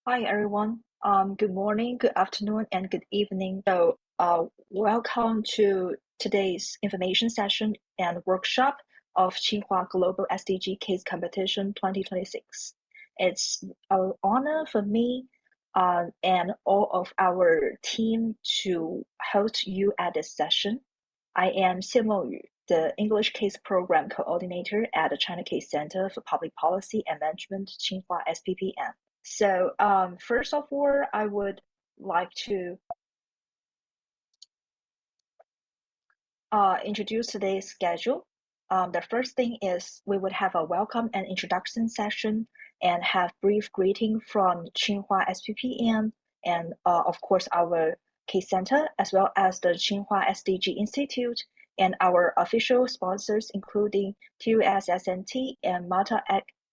Hi, everyone. Good morning, good afternoon, and good evening. Welcome to today's information session and workshop of Tsinghua Global SDG Case Competition 2026. It's an honor for me and all of our team to host you at this session. I am Xiemo Yu, the English Case Program Coordinator at the China Case Center for Public Policy and Management, Tsinghua SPPM. First of all, I would like to introduce today's schedule. The first thing is we would have a welcome and introduction session and have brief greeting from Tsinghua SPPM and of course our case center as well as the Tsinghua SDG Institute and our official sponsors including TUSSNT and Mata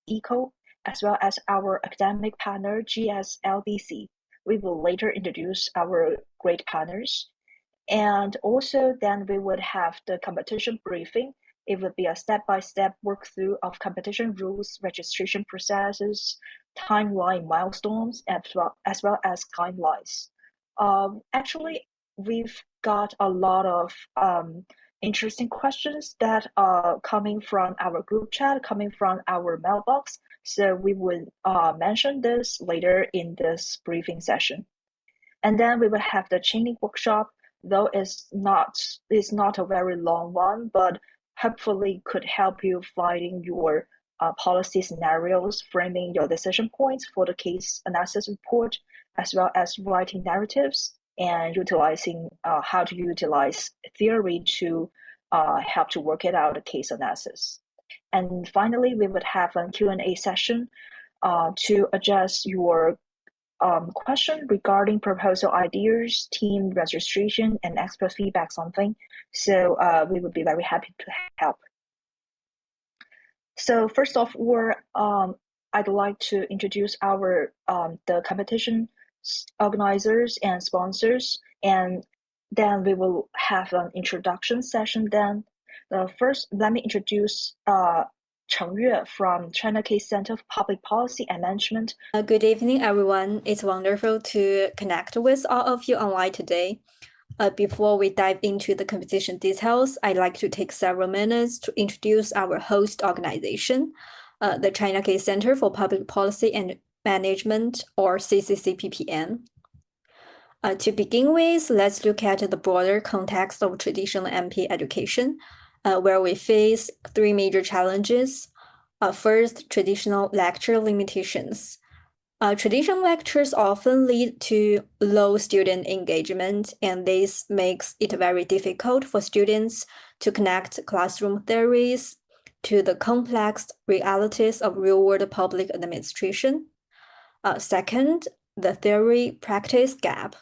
Eco as well as our academic partner GSLBC. We will later introduce our great partners. And also then we would have the competition briefing. It would be a step-by-step walkthrough of competition rules, registration processes, timeline milestones, as well as guidelines. Actually, we've got a lot of interesting questions that are coming from our group chat, coming from our mailbox. So we would mention this later in this briefing session. And then we will have the training workshop, though it's not a very long one, but hopefully could help you finding your policy scenarios, framing your decision points for the case analysis report, as well as writing narratives and utilizing how to utilize theory to help to work it out a case analysis. And finally, we would have a Q&A session to address your question regarding proposal ideas, team registration, and expert feedback something. So we would be very happy to help. So first of all, I'd like to introduce our the competition organizers and sponsors, and then we will have an introduction session. Then, first, let me introduce Cheng Yue from China Case Center for Public Policy and Management. Good evening, everyone. It's wonderful to connect with all of you online today. Before we dive into the competition details, I'd like to take several minutes to introduce our host organization, the China Case Center for Public Policy and Management, or CCCPPM. To begin with, let's look at the broader context of traditional MP education, where we face three major challenges. First, traditional lecture limitations. Traditional lectures often lead to low student engagement, and this makes it very difficult for students to connect classroom theories to the complex realities of real-world public administration. Second, the theory-practice gap.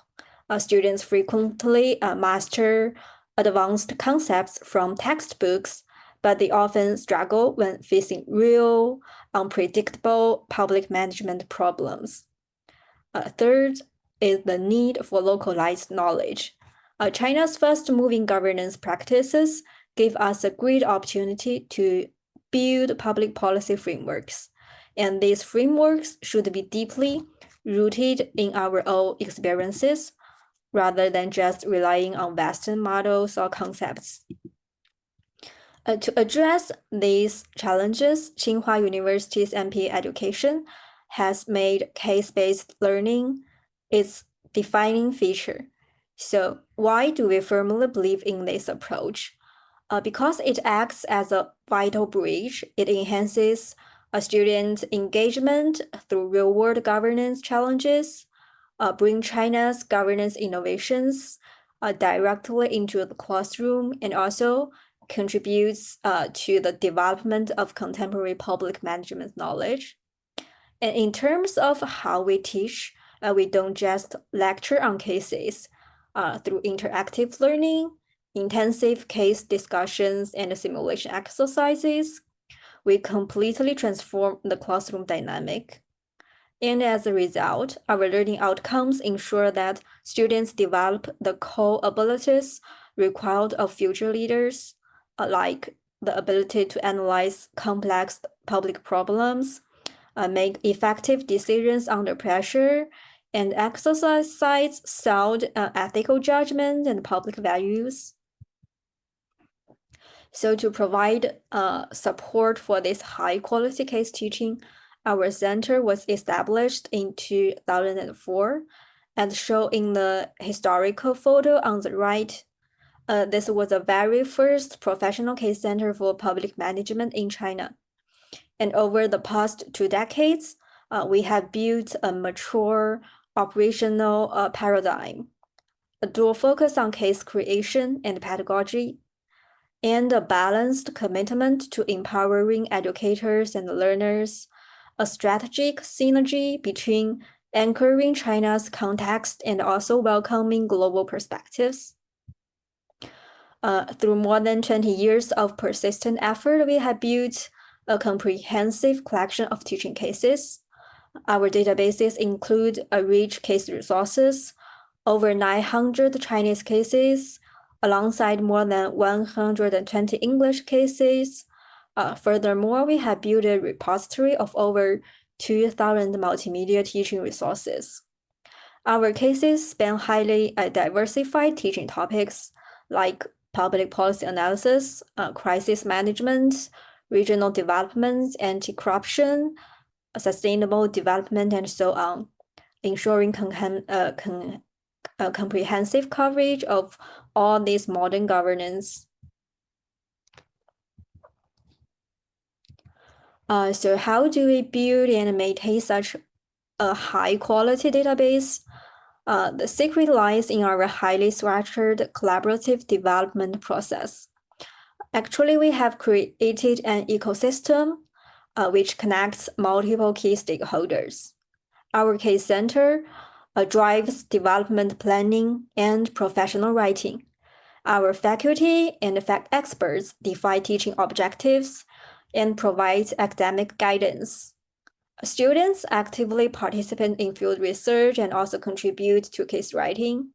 Students frequently master advanced concepts from textbooks, but they often struggle when facing real, unpredictable public management problems. Third is the need for localized knowledge. China's fast-moving governance practices give us a great opportunity to build public policy frameworks, and these frameworks should be deeply rooted in our own experiences rather than just relying on Western models or concepts. To address these challenges, Tsinghua University's MP education has made case-based learning its defining feature. So why do we firmly believe in this approach? Because it acts as a vital bridge. It enhances a student engagement through real-world governance challenges, bring China's governance innovations directly into the classroom, and also contributes to the development of contemporary public management knowledge. And in terms of how we teach, we don't just lecture on cases. Through interactive learning, intensive case discussions, and simulation exercises, we completely transform the classroom dynamic. And as a result, our learning outcomes ensure that students develop the core abilities required of future leaders, like the ability to analyze complex public problems, make effective decisions under pressure, and exercise sound ethical judgment and public values. So to provide support for this high-quality case teaching, our center was established in 2004, as shown in the historical photo on the right. This was the very first professional case center for public management in China. And over the past 2 decades, we have built a mature operational paradigm, a dual focus on case creation and pedagogy, and a balanced commitment to empowering educators and learners, a strategic synergy between anchoring China's context and also welcoming global perspectives. Through more than 20 years of persistent effort, we have built a comprehensive collection of teaching cases. Our databases include a rich case resources, over 900 Chinese cases, alongside more than 120 English cases. Furthermore, we have built a repository of over 2,000 multimedia teaching resources. Our cases span highly diversified teaching topics like public policy analysis, crisis management, regional development, anti-corruption, sustainable development, and so on, ensuring comprehensive coverage of all these modern governance. So how do we build and maintain such a high-quality database? The secret lies in our highly structured collaborative development process. Actually, we have created an ecosystem which connects multiple key stakeholders. Our case center drives development planning and professional writing. Our faculty and fact experts define teaching objectives and provide academic guidance. Students actively participate in field research and also contribute to case writing,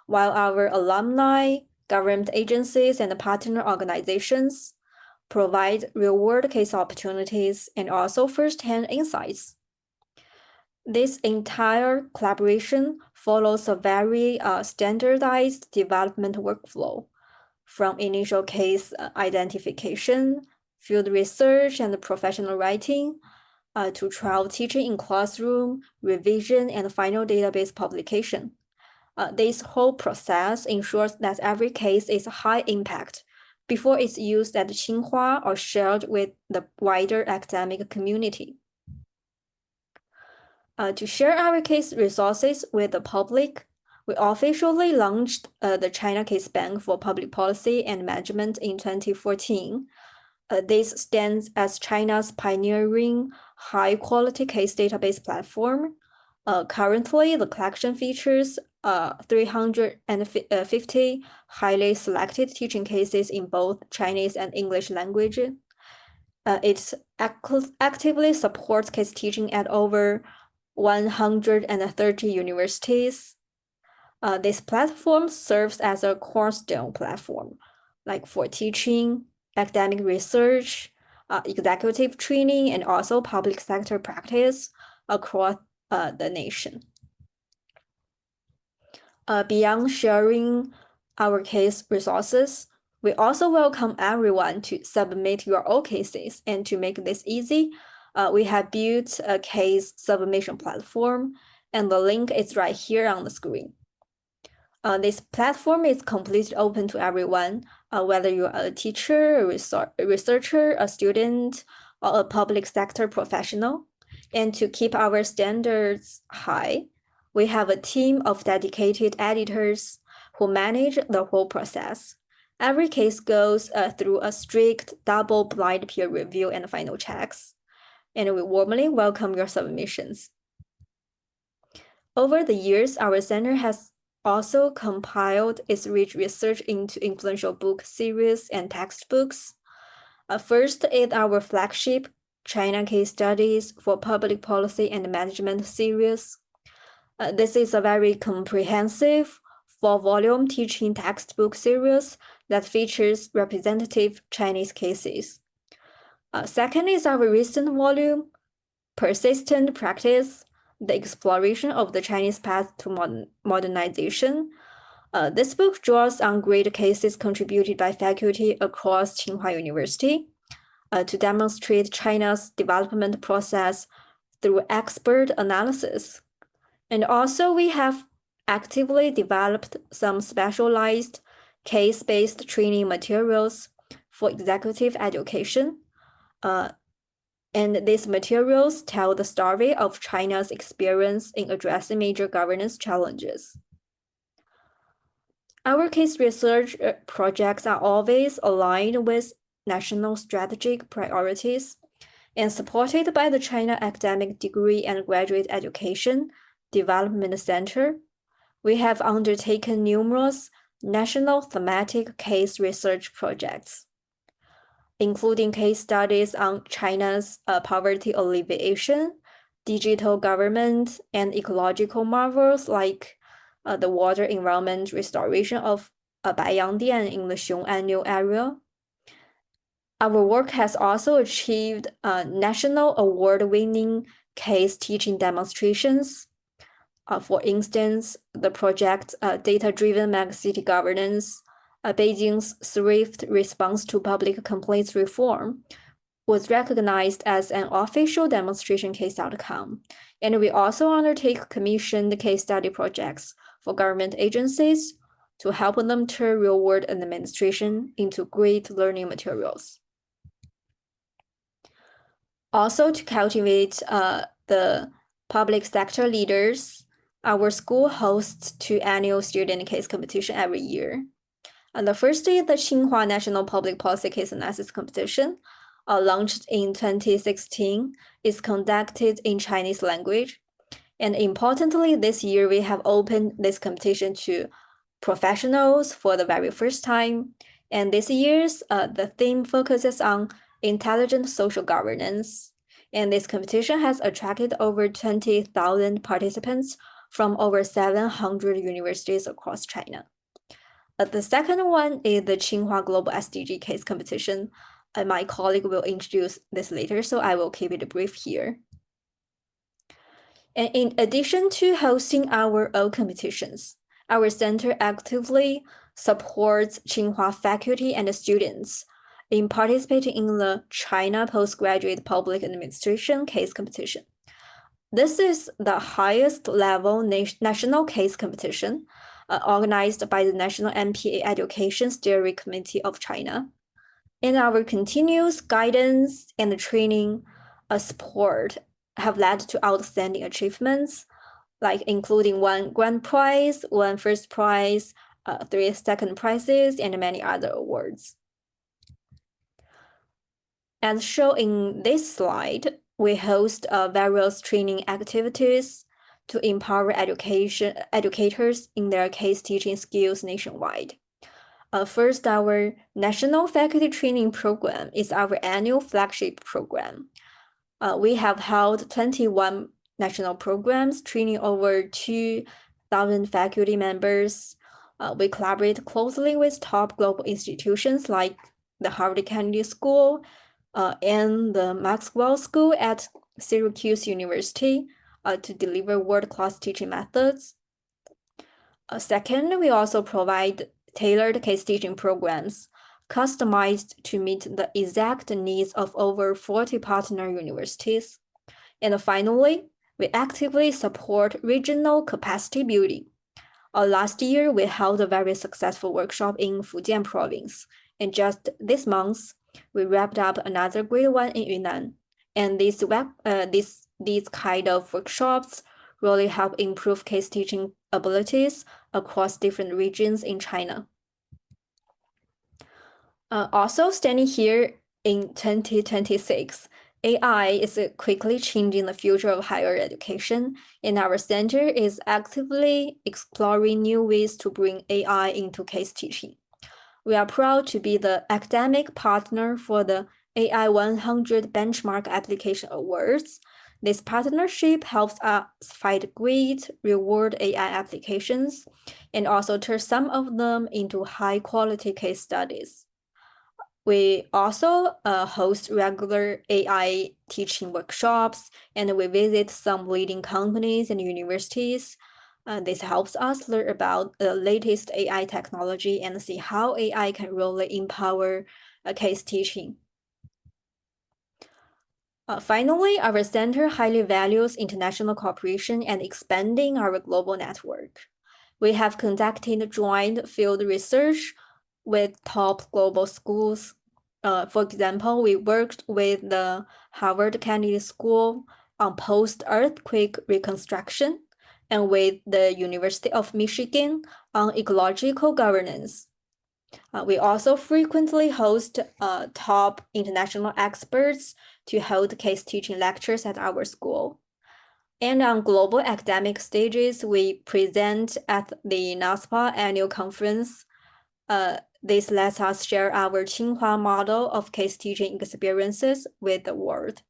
while our alumni, government agencies, and partner organizations provide real-world case opportunities and also first-hand insights. This entire collaboration follows a very standardized development workflow, from initial case identification, field research, and professional writing, to trial teaching in classroom, revision, and final database publication. This whole process ensures that every case is high impact before it's used at Tsinghua or shared with the wider academic community. To share our case resources with the public, we officially launched the China Case Bank for Public Policy and Management in 2014. This stands as China's pioneering high-quality case database platform. Currently, the collection features 350 highly selected teaching cases in both Chinese and English language. It actively supports case teaching at over 130 universities. This platform serves as a cornerstone platform, like for teaching, academic research, executive training, and also public sector practice across the nation. Beyond sharing our case resources, we also welcome everyone to submit your own cases, and to make this easy, we have built a case submission platform, and the link is right here on the screen. This platform is completely open to everyone, whether you're a teacher, a researcher, a student, or a public sector professional. And to keep our standards high, we have a team of dedicated editors who manage the whole process. Every case goes through a strict double-blind peer review and final checks, and we warmly welcome your submissions. Over the years, our center has also compiled its rich research into influential book series and textbooks. First is our flagship China Case Studies for Public Policy and Management series. This is a very comprehensive 4-volume teaching textbook series that features representative Chinese cases. Second is our recent volume, Persistent Practice, The Exploration of the Chinese Path to Modernization. This book draws on great cases contributed by faculty across Tsinghua University to demonstrate China's development process through expert analysis. And also, we have actively developed some specialized case-based training materials for executive education. And these materials tell the story of China's experience in addressing major governance challenges. Our case research projects are always aligned with national strategic priorities and supported by the China Academic Degree and Graduate Education Development Center. We have undertaken numerous national thematic case research projects, including case studies on China's poverty alleviation, digital government, and ecological marvels like the water environment restoration of Baiyangdian in the Xiong'an area. Our work has also achieved national award-winning case teaching demonstrations. For instance, the project Data-Driven Megacity Governance, Beijing's swift response to public complaints reform, was recognized as an official demonstration case outcome. And we also undertake commissioned case study projects for government agencies to help them turn real-world administration into great learning materials. Also, to cultivate the public sector leaders, our school hosts 2 annual student case competition every year. And the first is the Tsinghua National Public Policy Case Analysis Competition, launched in 2016, is conducted in Chinese language. And importantly, this year we have opened this competition to professionals for the very first time. And this year's the theme focuses on intelligent social governance. And this competition has attracted over 20,000 participants from over 700 universities across China. The second one is the Tsinghua Global SDG Case Competition. My colleague will introduce this later, so I will keep it brief here. And in addition to hosting our own competitions, our center actively supports Tsinghua faculty and students in participating in the China Postgraduate Public Administration Case Competition. This is the highest level national case competition organized by the National MPA Education Steering Committee of China. And our continuous guidance and training support have led to outstanding achievements, like including 1 grand prize, 1 first prize, 3 second prizes, and many other awards. As shown in this slide, we host various training activities to empower educators in their case teaching skills nationwide. First, our National Faculty Training Program is our annual flagship program. We have held 21 national programs, training over 2,000 faculty members. We collaborate closely with top global institutions like the Harvard Kennedy School and the Maxwell School at Syracuse University to deliver world-class teaching methods. Second, we also provide tailored case teaching programs customized to meet the exact needs of over 40 partner universities. And finally, we actively support regional capacity building. Last year, we held a very successful workshop in Fujian province, and just this month, we wrapped up another great one in Yunnan. And these kind of workshops really help improve case teaching abilities across different regions in China. Also, standing here in 2026, AI is quickly changing the future of higher education, and our center is actively exploring new ways to bring AI into case teaching. We are proud to be the academic partner for the AI 100 Benchmark Application Awards. This partnership helps us find great real-world AI applications and also turn some of them into high-quality case studies. We also host regular AI teaching workshops, and we visit some leading companies and universities. This helps us learn about the latest AI technology and see how AI can really empower case teaching. Finally, our center highly values international cooperation and expanding our global network. We have conducted joint field research with top global schools. For example, we worked with the Harvard Kennedy School on post-earthquake reconstruction and with the University of Michigan on ecological governance. We also frequently host top international experts to hold case teaching lectures at our school. And on global academic stages, we present at the NASPA annual conference. This lets us share our Tsinghua model of case teaching experiences with the world.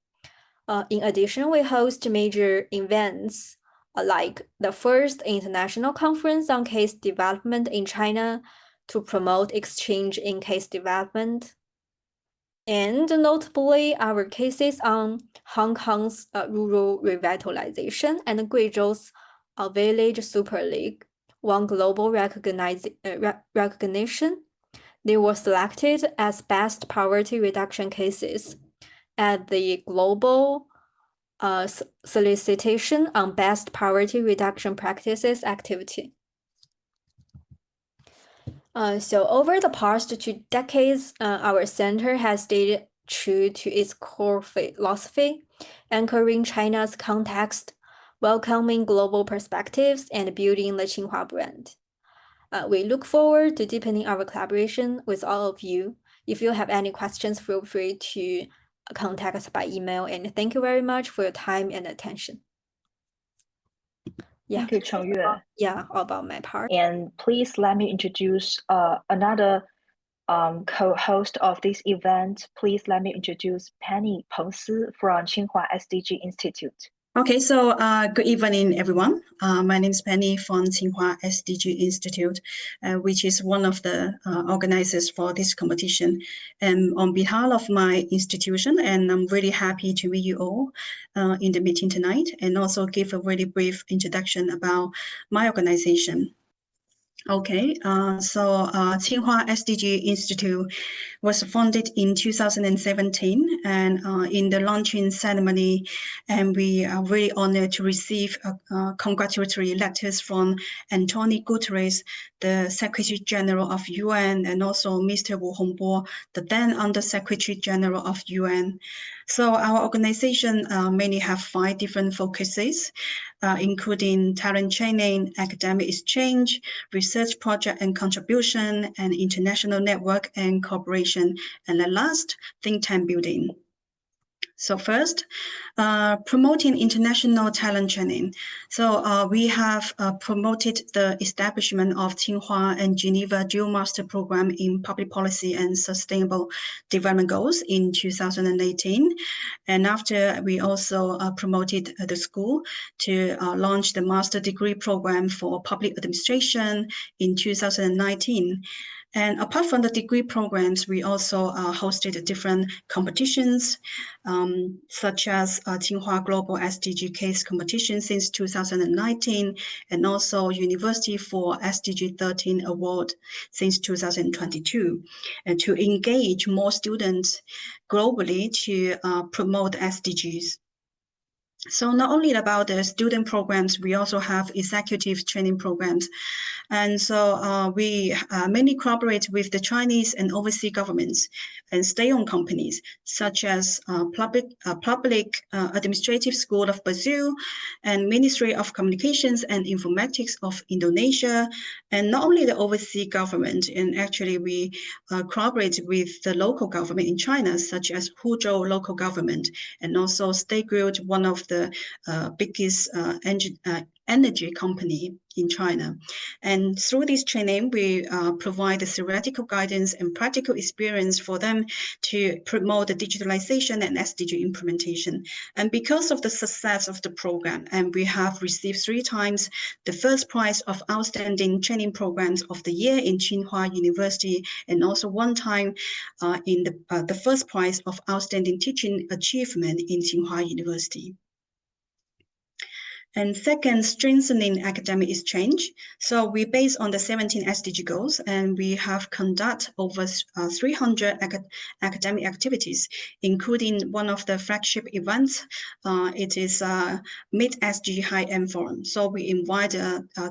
In addition, we host major events like the first international conference on case development in China to promote exchange in case development. And notably, our cases on Hong Kong's rural revitalization and Guizhou's village super league won global recognition. They were selected as best poverty reduction cases at the global solicitation on best poverty reduction practices activity. So over the past 2 decades, our center has stayed true to its core philosophy, anchoring China's context, welcoming global perspectives, and building the Tsinghua brand. We look forward to deepening our collaboration with all of you. If you have any questions, feel free to contact us by email, and thank you very much for your time and attention. Yeah. Thank you, Chengyue. Yeah, all about my part. And please let me introduce another co-host of this event. Please let me introduce Penny Peng Si from Tsinghua SDG Institute. Okay, so good evening, everyone. My name is Penny from Tsinghua SDG Institute, which is one of the organizers for this competition. And on behalf of my institution, and I'm really happy to meet you all in the meeting tonight, and also give a really brief introduction about my organization. Okay, so Tsinghua SDG Institute was founded in 2017, and in the launching ceremony, and we are really honored to receive congratulatory letters from Antonio Guterres, the Secretary General of UN, and also Mr. Wu Hongbo, the then Under Secretary General of UN. So our organization mainly have 5 different focuses, including talent training, academic exchange, research project and contribution, and international network and cooperation, and the last, think tank building. So first, promoting international talent training. So we have promoted the establishment of Tsinghua and Geneva Dual Master Program in Public Policy and Sustainable Development Goals in 2018. And after, we also promoted the school to launch the Master Degree Program for Public Administration in 2019. And apart from the degree programs, we also hosted different competitions, such as Tsinghua Global SDG Case Competition since 2019, and also University for SDG 13 Award since 2022, and to engage more students globally to promote SDGs. So not only about the student programs, we also have executive training programs. And so we mainly cooperate with the Chinese and overseas governments and state-owned companies, such as Public Administrative School of Brazil and Ministry of Communications and Informatics of Indonesia, and not only the overseas government, and actually we cooperate with the local government in China, such as Huzhou local government, and also State Grid, one of the biggest energy company in China. And through this training, we provide the theoretical guidance and practical experience for them to promote the digitalization and SDG implementation. And because of the success of the program, and we have received 3 times the first prize of Outstanding Training Programs of the Year in Tsinghua University, and also 1 time in the first prize of Outstanding Teaching Achievement in Tsinghua University. And second, strengthening academic exchange. So we base on the 17 SDG goals, and we have conduct over 300 academic activities, including one of the flagship events. It is Mid SDG High-End Forum. So we invite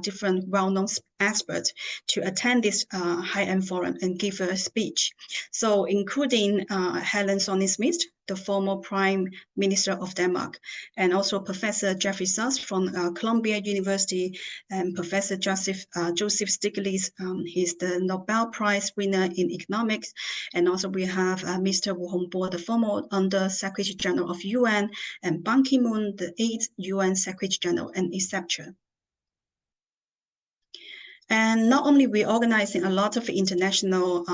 different well-known experts to attend this high-end forum and give a speech. So including Helen Thorning-Schmidt, the former Prime Minister of Denmark, and also Professor Jeffrey Sachs from Columbia University, and Professor Joseph Stiglitz. He's the Nobel Prize winner in economics. And also we have Mr. Wu Hongbo, the former Under Secretary General of UN, and Ban Ki-moon, the 8th UN Secretary General, and etc. And not only we organizing a lot of international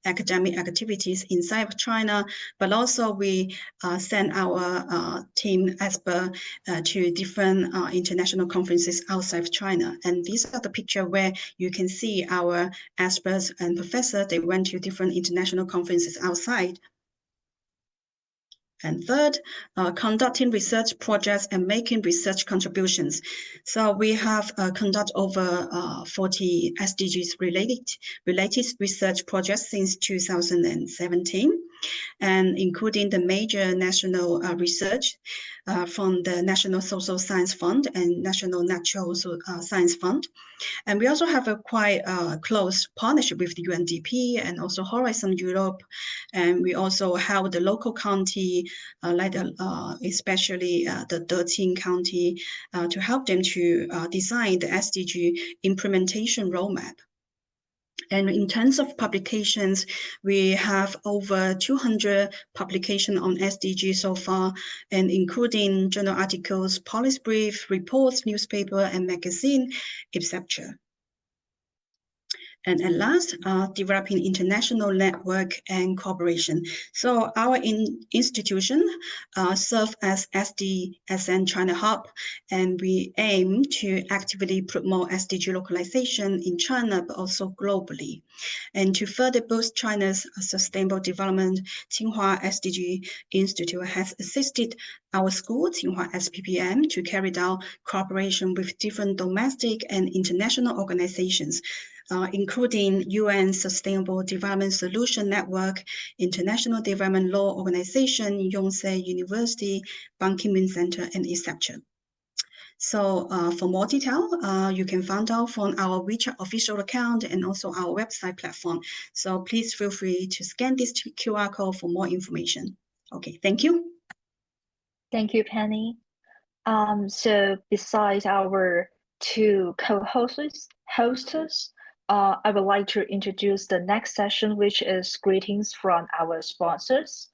academic activities inside of China, but also we send our team expert to different international conferences outside of China. And these are the picture where you can see our experts and professors, they went to different international conferences outside. And third, conducting research projects and making research contributions. So we have conducted over 40 SDGs related research projects since 2017, and including the major national research from the National Social Science Fund and National Natural Science Fund. And we also have a quite close partnership with the UNDP and also Horizon Europe. And we also help the local county, especially the 13 county, to help them to design the SDG implementation roadmap. And in terms of publications, we have over 200 publications on SDG so far, and including journal articles, policy brief, reports, newspaper, and magazine, etc. And at last, developing international network and cooperation. So our institution serves as SDSN China Hub, and we aim to actively promote SDG localization in China, but also globally. And to further boost China's sustainable development, Tsinghua SDG Institute has assisted our school, Tsinghua SPPM, to carry out cooperation with different domestic and international organizations, including UN Sustainable Development Solution Network, International Development Law Organization, Yonsei University, Ban Ki-moon Center, and etc. So for more detail, you can find out from our WeChat official account and also our website platform. So please feel free to scan this QR code for more information. Okay, thank you. Thank you, Penny. So besides our 2 co-hosts, I would like to introduce the next session, which is greetings from our sponsors.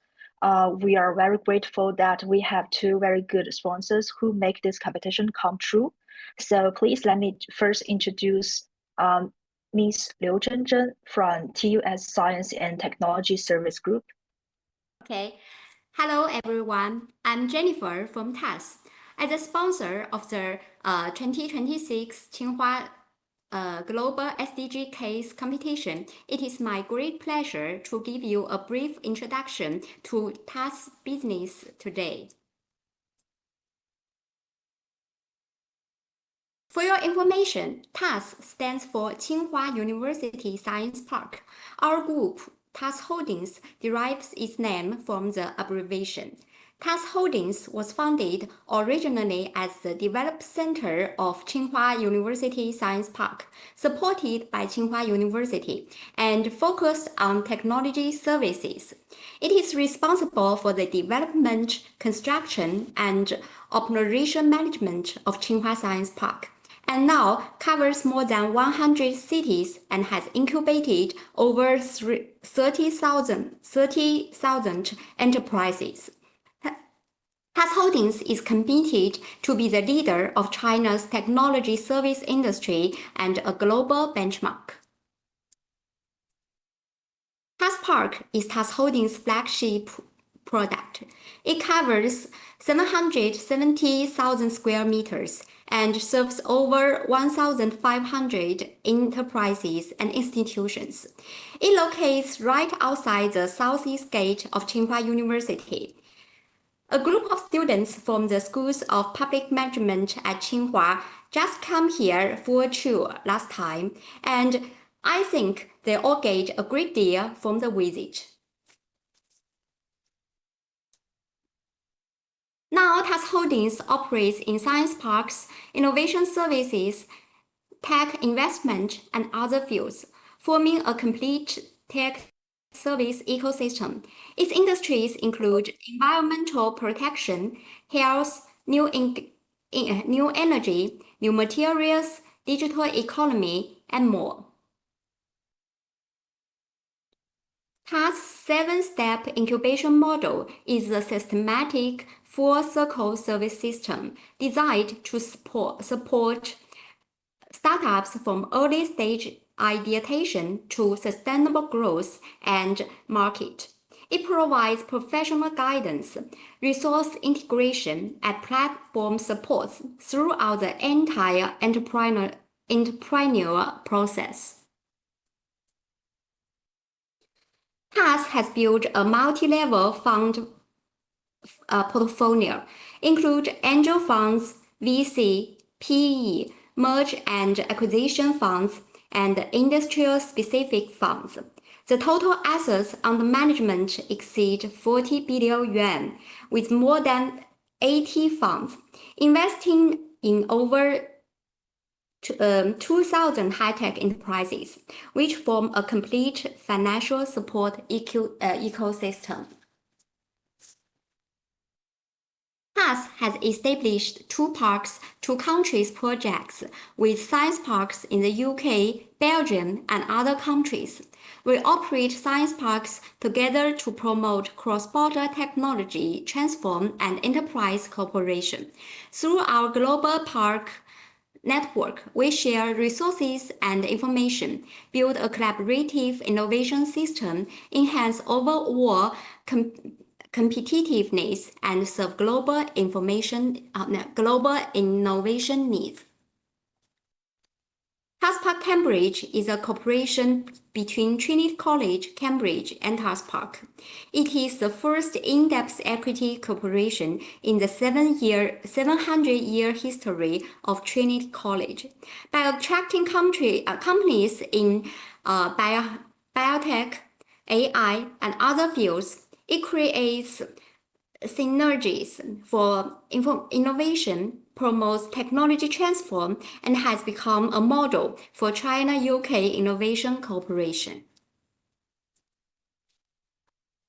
We are very grateful that we have 2 very good sponsors who make this competition come true. So please let me first introduce Ms. Liu Zhenzhen from TUS Science and Technology Service Group. Okay. Hello, everyone. I'm Jennifer from TUS. As a sponsor of the 2026 Tsinghua Global SDG Case Competition, it is my great pleasure to give you a brief introduction to TUS business today. For your information, TUS stands for Tsinghua University Science Park. Our group, TUS Holdings, derives its name from the abbreviation. TUS Holdings was founded originally as the Development Center of Tsinghua University Science Park, supported by Tsinghua University, and focused on technology services. It is responsible for the development, construction, and operation management of Tsinghua Science Park, and now covers more than 100 cities and has incubated over 30,000 enterprises. TAS Holdings is committed to be the leader of China's technology service industry and a global benchmark. TAS Park is TAS Holdings' flagship product. It covers 770,000 square meters and serves over 1,500 enterprises and institutions. It locates right outside the southeast gate of Tsinghua University. A group of students from the Schools of Public Management at Tsinghua just came here for a tour last time, and I think they all get a great deal from the visit. Now, TAS Holdings operates in science parks, innovation services, tech investment, and other fields, forming a complete tech service ecosystem. Its industries include environmental protection, health, new energy, new materials, digital economy, and more. TAS 7-step incubation model is a systematic full-circle service system designed to support startups from early-stage ideation to sustainable growth and market. It provides professional guidance, resource integration, and platform support throughout the entire entrepreneurial process. TAS has built a multi-level fund portfolio, include angel funds, VC, PE, merge and acquisition funds, and industrial-specific funds. The total assets under management exceed 40 billion yuan, with more than 80 funds, investing in over 2,000 high-tech enterprises, which form a complete financial support ecosystem. TAS has established 2 parks, 2 countries projects with science parks in the UK, Belgium, and other countries. We operate science parks together to promote cross-border technology transform and enterprise cooperation. Through our global park network, we share resources and information, build a collaborative innovation system, enhance overall competitiveness, and serve global innovation needs. TAS Park Cambridge is a cooperation between Trinity College, Cambridge, and TAS Park. It is the first in-depth equity cooperation in the 700-year history of Trinity College. By attracting companies in biotech, AI, and other fields, it creates synergies for innovation, promotes technology transform, and has become a model for China-UK innovation cooperation.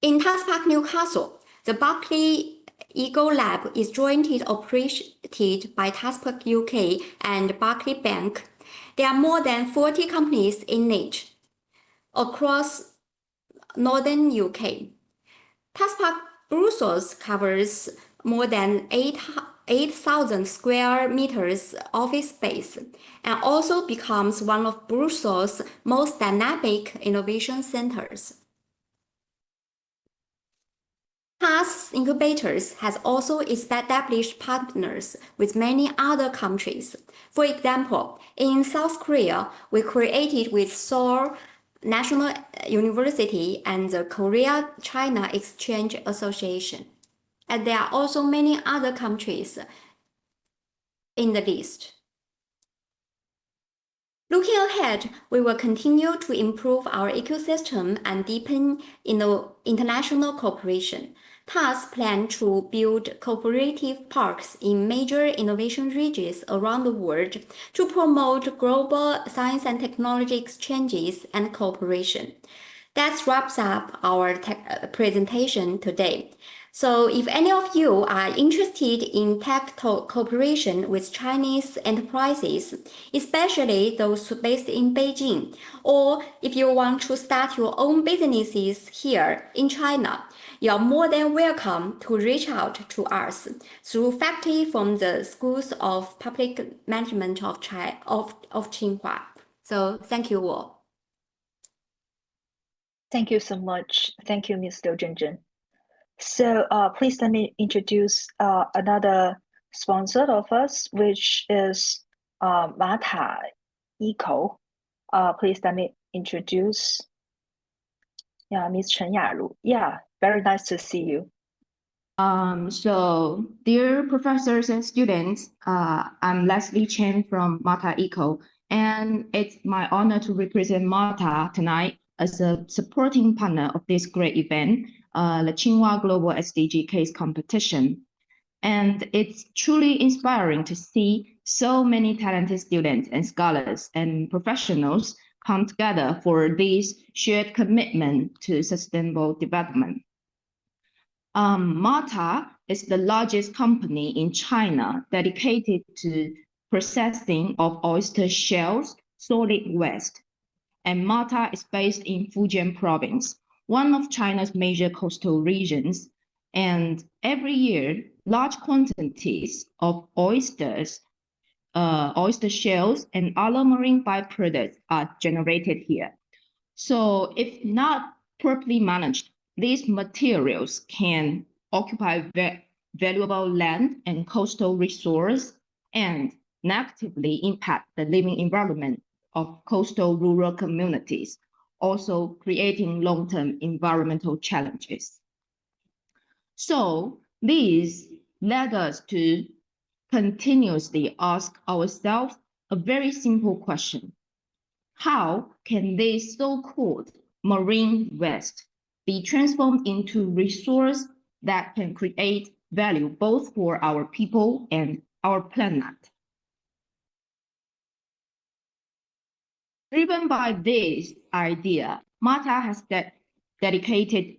In TAS Park Newcastle, the Berkeley Eagle Lab is jointly operated by TAS Park UK and Berkeley Bank. There are more than 40 companies in it across northern UK. TAS Park Brussels covers more than 8,000 square meters office space and also becomes one of Brussels' most dynamic innovation centers. TAS Incubators has also established partners with many other countries. For example, in South Korea, we created with Seoul National University and the Korea-China Exchange Association. And there are also many other countries in the list. Looking ahead, we will continue to improve our ecosystem and deepen international cooperation. TAS plans to build cooperative parks in major innovation regions around the world to promote global science and technology exchanges and cooperation. That wraps up our presentation today. So if any of you are interested in tech cooperation with Chinese enterprises, especially those based in Beijing, or if you want to start your own businesses here in China, You are more than welcome to reach out to us through faculty from the Schools of Public Management of Tsinghua. So thank you all. Thank you so much. Thank you, Ms. Liu Zhenzhen. So please let me introduce another sponsor of us, which is Mata Eco. Please let me introduce Ms. Chen Yaru. Yeah, very nice to see you. So dear professors and students, I'm Leslie Chen from Mata Eco, and it's my honor to represent Mata tonight as a supporting partner of this great event, the Tsinghua Global SDG Case Competition. And it's truly inspiring to see so many talented students and scholars and professionals come together for this shared commitment to sustainable development. Mata is the largest company in China dedicated to processing of oyster shells, solid waste. And Mata is based in Fujian province, one of China's major coastal regions. And every year, large quantities of oysters, oyster shells, and other marine byproducts are generated here. So if not properly managed, these materials can occupy valuable land and coastal resource and negatively impact the living environment of coastal rural communities, also creating long-term environmental challenges. So these led us to continuously ask ourselves a very simple question. How can this so-called marine waste be transformed into resource that can create value both for our people and our planet? Driven by this idea, Mata has dedicated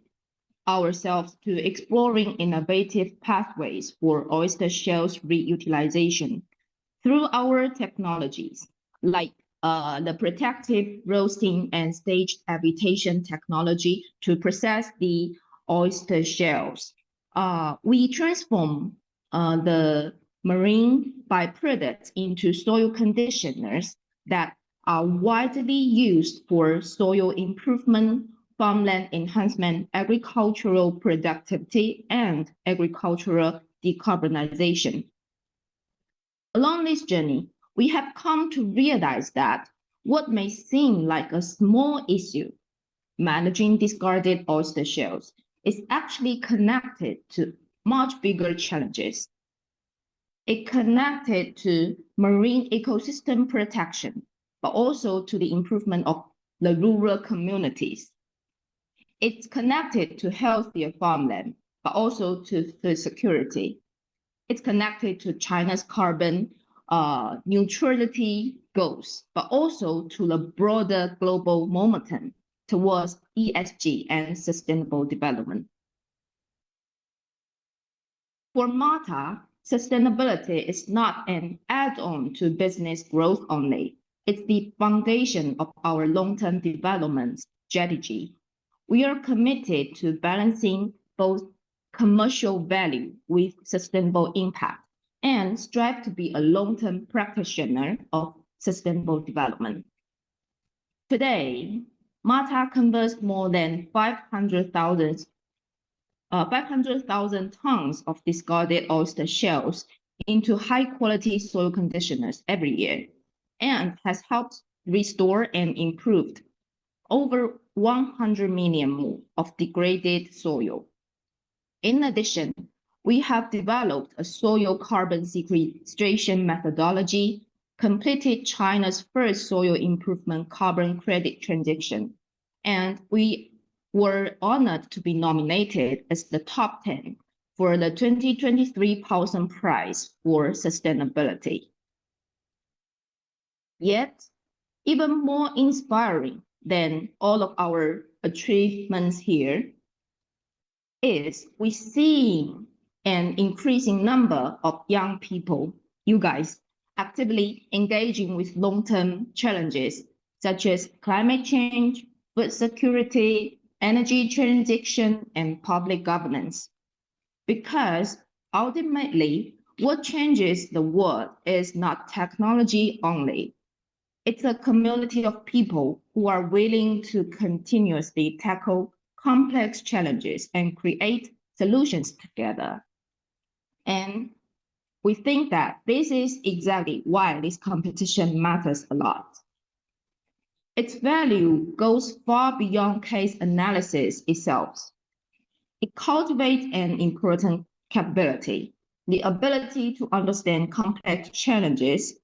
ourselves to exploring innovative pathways for oyster shells reutilization through our technologies, like the protective roasting and staged agitation technology to process the oyster shells. We transform the marine byproducts into soil conditioners that are widely used for soil improvement, farmland enhancement, agricultural productivity, and agricultural decarbonization. Along this journey, we have come to realize that what may seem like a small issue, managing discarded oyster shells, is actually connected to much bigger challenges. It's connected to marine ecosystem protection, but also to the improvement of the rural communities. It's connected to healthier farmland, but also to food security. It's connected to China's carbon neutrality goals, but also to the broader global momentum towards ESG and sustainable development. For Mata, sustainability is not an add-on to business growth only. It's the foundation of our long-term development strategy. We are committed to balancing both commercial value with sustainable impact and strive to be a long-term practitioner of sustainable development. Today, Mata converts more than 500,000 tons of discarded oyster shells into high-quality soil conditioners every year, and has helped restore and improved over 100 million mu of degraded soil. In addition, we have developed a soil carbon sequestration methodology, completed China's first soil improvement carbon credit transaction, and we were honored to be nominated as the top 10 for the 2023 Paulson Prize for Sustainability. Yet, even more inspiring than all of our achievements here is we see an increasing number of young people, you guys, actively engaging with long-term challenges such as climate change, food security, energy transition, and public governance. Because ultimately, what changes the world is not technology only. It's a community of people who are willing to continuously tackle complex challenges and create solutions together. And we think that this is exactly why this competition matters a lot. Its value goes far beyond case analysis itself. It cultivates an important capability, the ability to understand complex challenges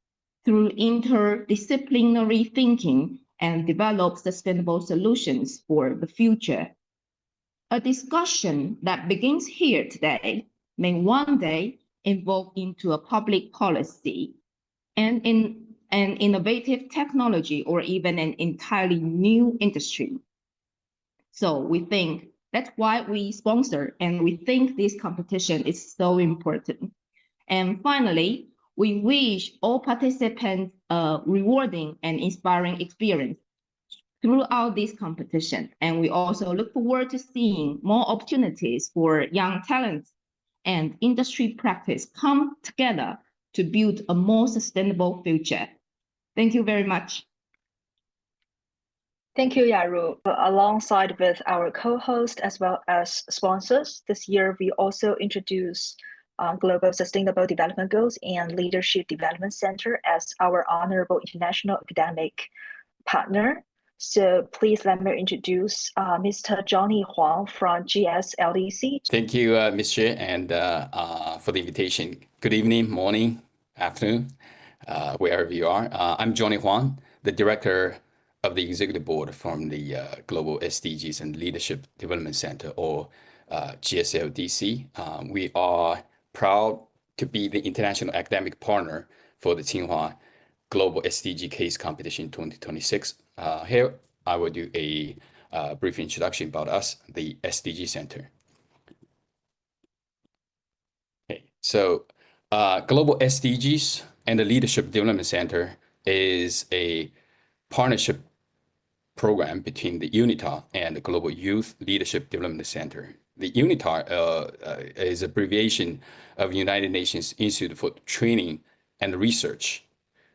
through interdisciplinary thinking and develop sustainable solutions for the future. A discussion that begins here today may one day evolve into a public policy and in an innovative technology or even an entirely new industry. So we think that's why we sponsor, and we think this competition is so important. And finally, we wish all participants a rewarding and inspiring experience throughout this competition. And we also look forward to seeing more opportunities for young talents and industry practice come together to build a more sustainable future. Thank you very much. Thank you, Yaru. Alongside with our co-host as well as sponsors, this year we also introduce Global Sustainable Development Goals and Leadership Development Center as our honorable international academic partner. So please let me introduce Mr. Johnny Huang from GSLDC. Thank you, Ms. Xie, and for the invitation. Good evening, morning, afternoon, wherever you are. I'm Johnny Huang, the director of the executive board from the Global SDGs and Leadership Development Center, or GSLDC. We are proud to be the international academic partner for the Tsinghua Global SDG Case Competition 2026. Here, I will do a brief introduction about us, the SDG Center. Okay, so Global SDGs and the Leadership Development Center is a partnership program between the UNITAR and the Global Youth Leadership Development Center. The UNITAR is an abbreviation of United Nations Institute for Training and Research.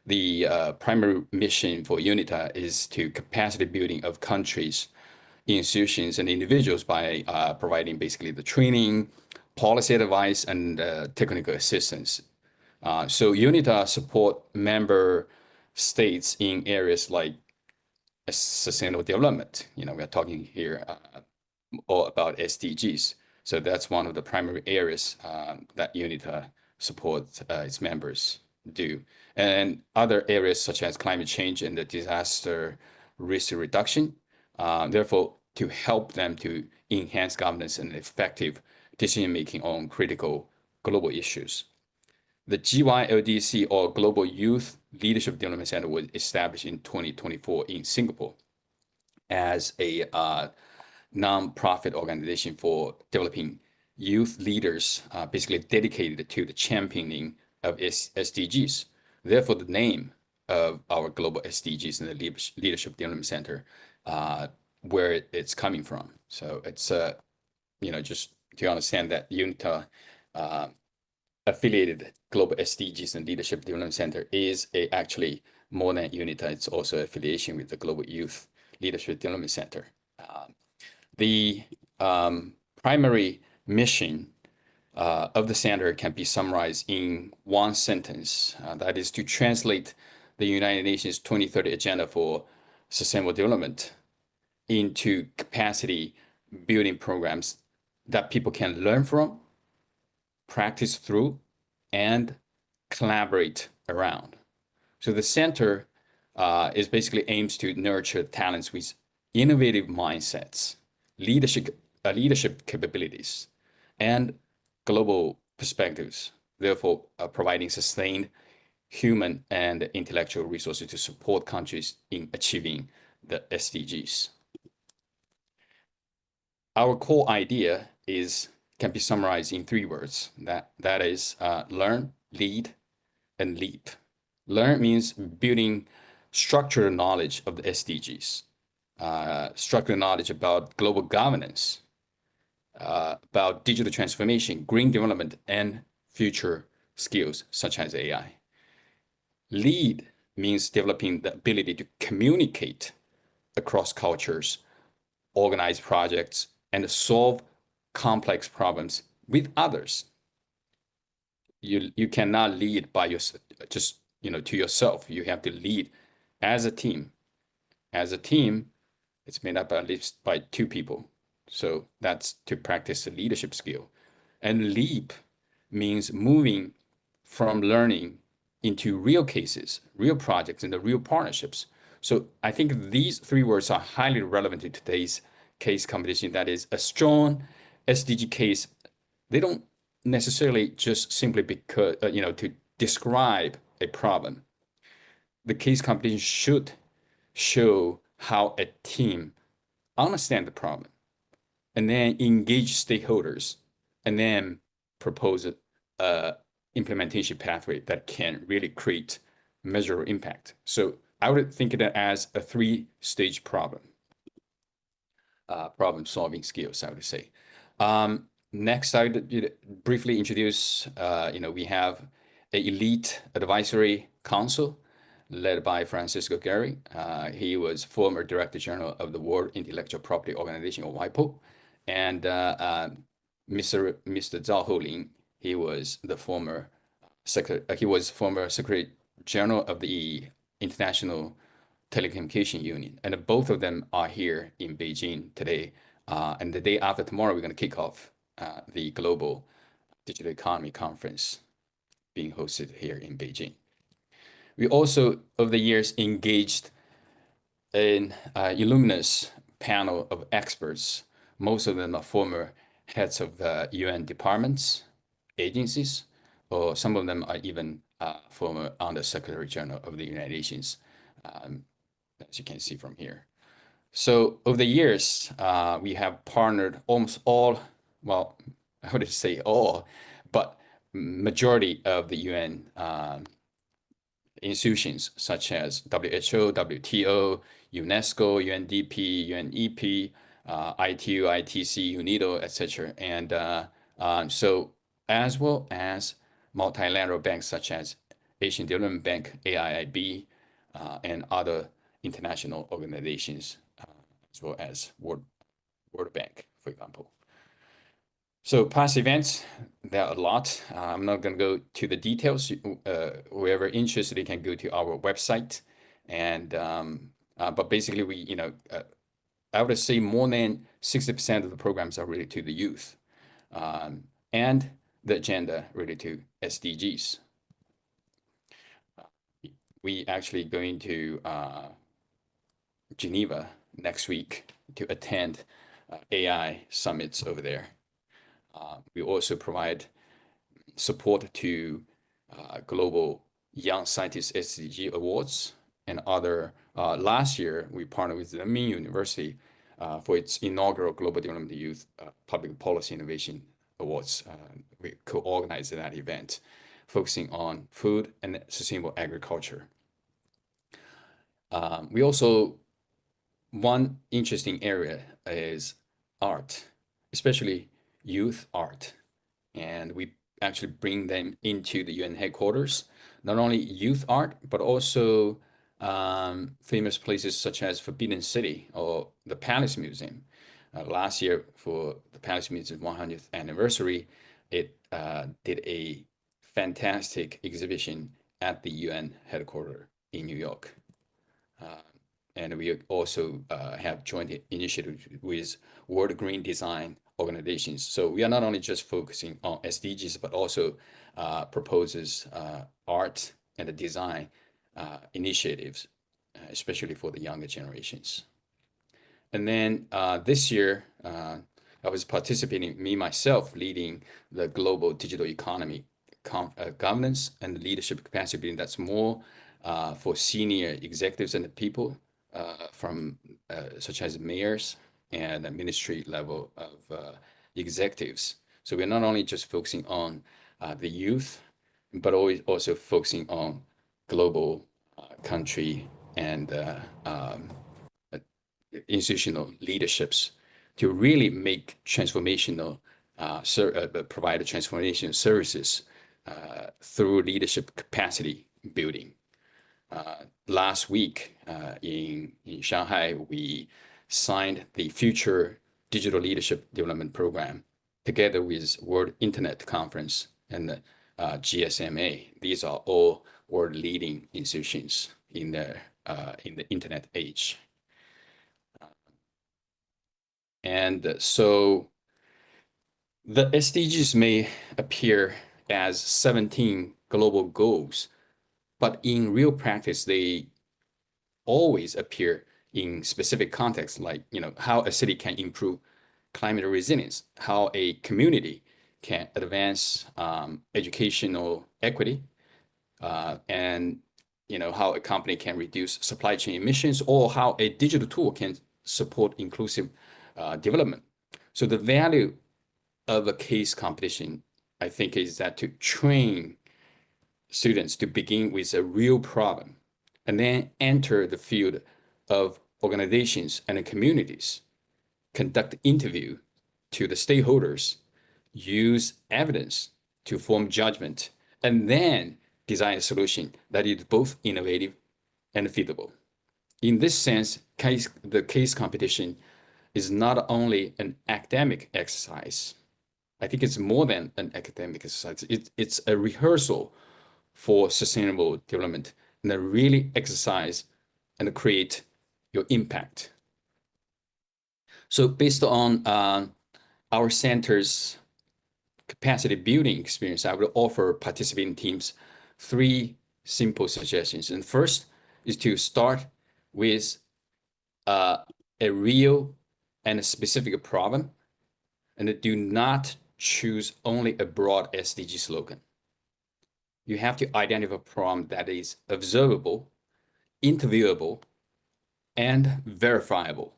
The primary mission for UNITAR is to capacity building of countries, institutions, and individuals by providing basically the training, policy advice, and technical assistance. So UNITAR support member states in areas like sustainable development. We're talking here all about SDGs. So that's one of the primary areas that UNITAR supports its members do. And other areas such as climate change and the disaster risk reduction, therefore, to help them to enhance governance and effective decision-making on critical global issues. The GYLDC, or Global Youth Leadership Development Center, was established in 2024 in Singapore as a non-profit organization for developing youth leaders, basically dedicated to the championing of SDGs. Therefore, the name of our Global SDGs and the Leadership Development Center, where it's coming from. So it's, just to understand that UNITAR affiliated Global SDGs and Leadership Development Center is actually more than UNITAR. It's also affiliation with the Global Youth Leadership Development Center. The primary mission of the center can be summarized in one sentence. That is to translate the United Nations 2030 Agenda for Sustainable Development into capacity building programs that people can learn from, practice through, and collaborate around. So the center is basically aims to nurture talents with innovative mindsets, leadership capabilities, and global perspectives, therefore providing sustained human and intellectual resources to support countries in achieving the SDGs. Our core idea can be summarized in 3 words. That is learn, lead, and leap. Learn means building structured knowledge of the SDGs. structural knowledge about global governance, about digital transformation, green development, and future skills such as AI. Lead means developing the ability to communicate across cultures, organize projects, and solve complex problems with others. You cannot lead by yourself, just to yourself. You have to lead as a team. As a team, it's made up at least by 2 people. So that's to practice the leadership skill. And leap means moving from learning into real cases, real projects, and the real partnerships. So I think these 3 words are highly relevant to today's case competition. That is, a strong SDG case. They don't necessarily just simply because to describe a problem. The case competition should show how a team understand the problem, and then engage stakeholders, and then propose a implementation pathway that can really create measurable impact. So I would think of it as a 3-stage problem solving skills, I would say. Next, I would briefly introduce, we have an elite advisory council led by Francisco Gary. He was former Director General of the World Intellectual Property Organization, or WIPO. And Mr. Zhao Houlin, he was former Secretary General of the International Telecommunication Union. And both of them are here in Beijing today. And the day after tomorrow, we're going to kick off the Global Digital Economy Conference being hosted here in Beijing. We also, over the years, engaged an illuminous panel of experts. Most of them are former heads of UN departments, agencies, or some of them are even former Under-Secretary General of the United Nations, as you can see from here. So over the years, we have partnered almost all, well, I wouldn't say all, but majority of the UN institutions such as WHO, WTO, UNESCO, UNDP, UNEP, ITU, ITC, UNIDO, etc. And so, as well as multilateral banks such as Asian Development Bank, AIIB, and other international organizations, as well as World Bank, for example. So past events, there are a lot. I'm not going to go to the details. Whoever interested, they can go to our website. And but basically, I would say more than 60% of the programs are related to the youth, and the agenda related to SDGs. We actually going to Geneva next week to attend AI summits over there. We also provide support to Global Young Scientist SDG Awards and other. Last year, we partnered with the Min University for its inaugural Global Development Youth Public Policy Innovation Awards. We co-organized that event, focusing on food and sustainable agriculture. We also, one interesting area is art, especially youth art. And we actually bring them into the UN headquarters, not only youth art, but also famous places such as Forbidden City or the Palace Museum. Last year, for the Palace Museum's 100th anniversary, it did a fantastic exhibition at the UN headquarters in New York. And we also have joint initiatives with World Green Design organizations. So we are not only just focusing on SDGs, but also proposes art and design initiatives, especially for the younger generations. And then this year, I was participating, myself, leading the Global Digital Economy Governance and Leadership Capacity. That's more for senior executives and the people from such as mayors and ministry level of executives. So we're not only just focusing on the youth, but always also focusing on global country and institutional leaderships to really make transformational, provide transformation services through leadership capacity building. Last week in Shanghai, we signed the Future Digital Leadership Development Program together with World Internet Conference and GSMA. These are all world-leading institutions in the internet age. And so the SDGs may appear as 17 global goals, but in real practice, they always appear in specific contexts, like how a city can improve climate resilience, how a community can advance educational equity, and how a company can reduce supply chain emissions, or how a digital tool can support inclusive development. So the value of a case competition, I think, is that to train students to begin with a real problem and then enter the field of organizations and communities, conduct interview to the stakeholders, use evidence to form judgment, and then design a solution that is both innovative and feasible. In this sense, the case competition is not only an academic exercise. I think it's more than an academic exercise. It's a rehearsal for sustainable development, and then really exercise and create your impact. So based on our center's capacity building experience, I would offer participating teams 3 simple suggestions. And first is to start with a real and a specific problem, and do not choose only a broad SDG slogan. You have to identify a problem that is observable, interviewable, and verifiable.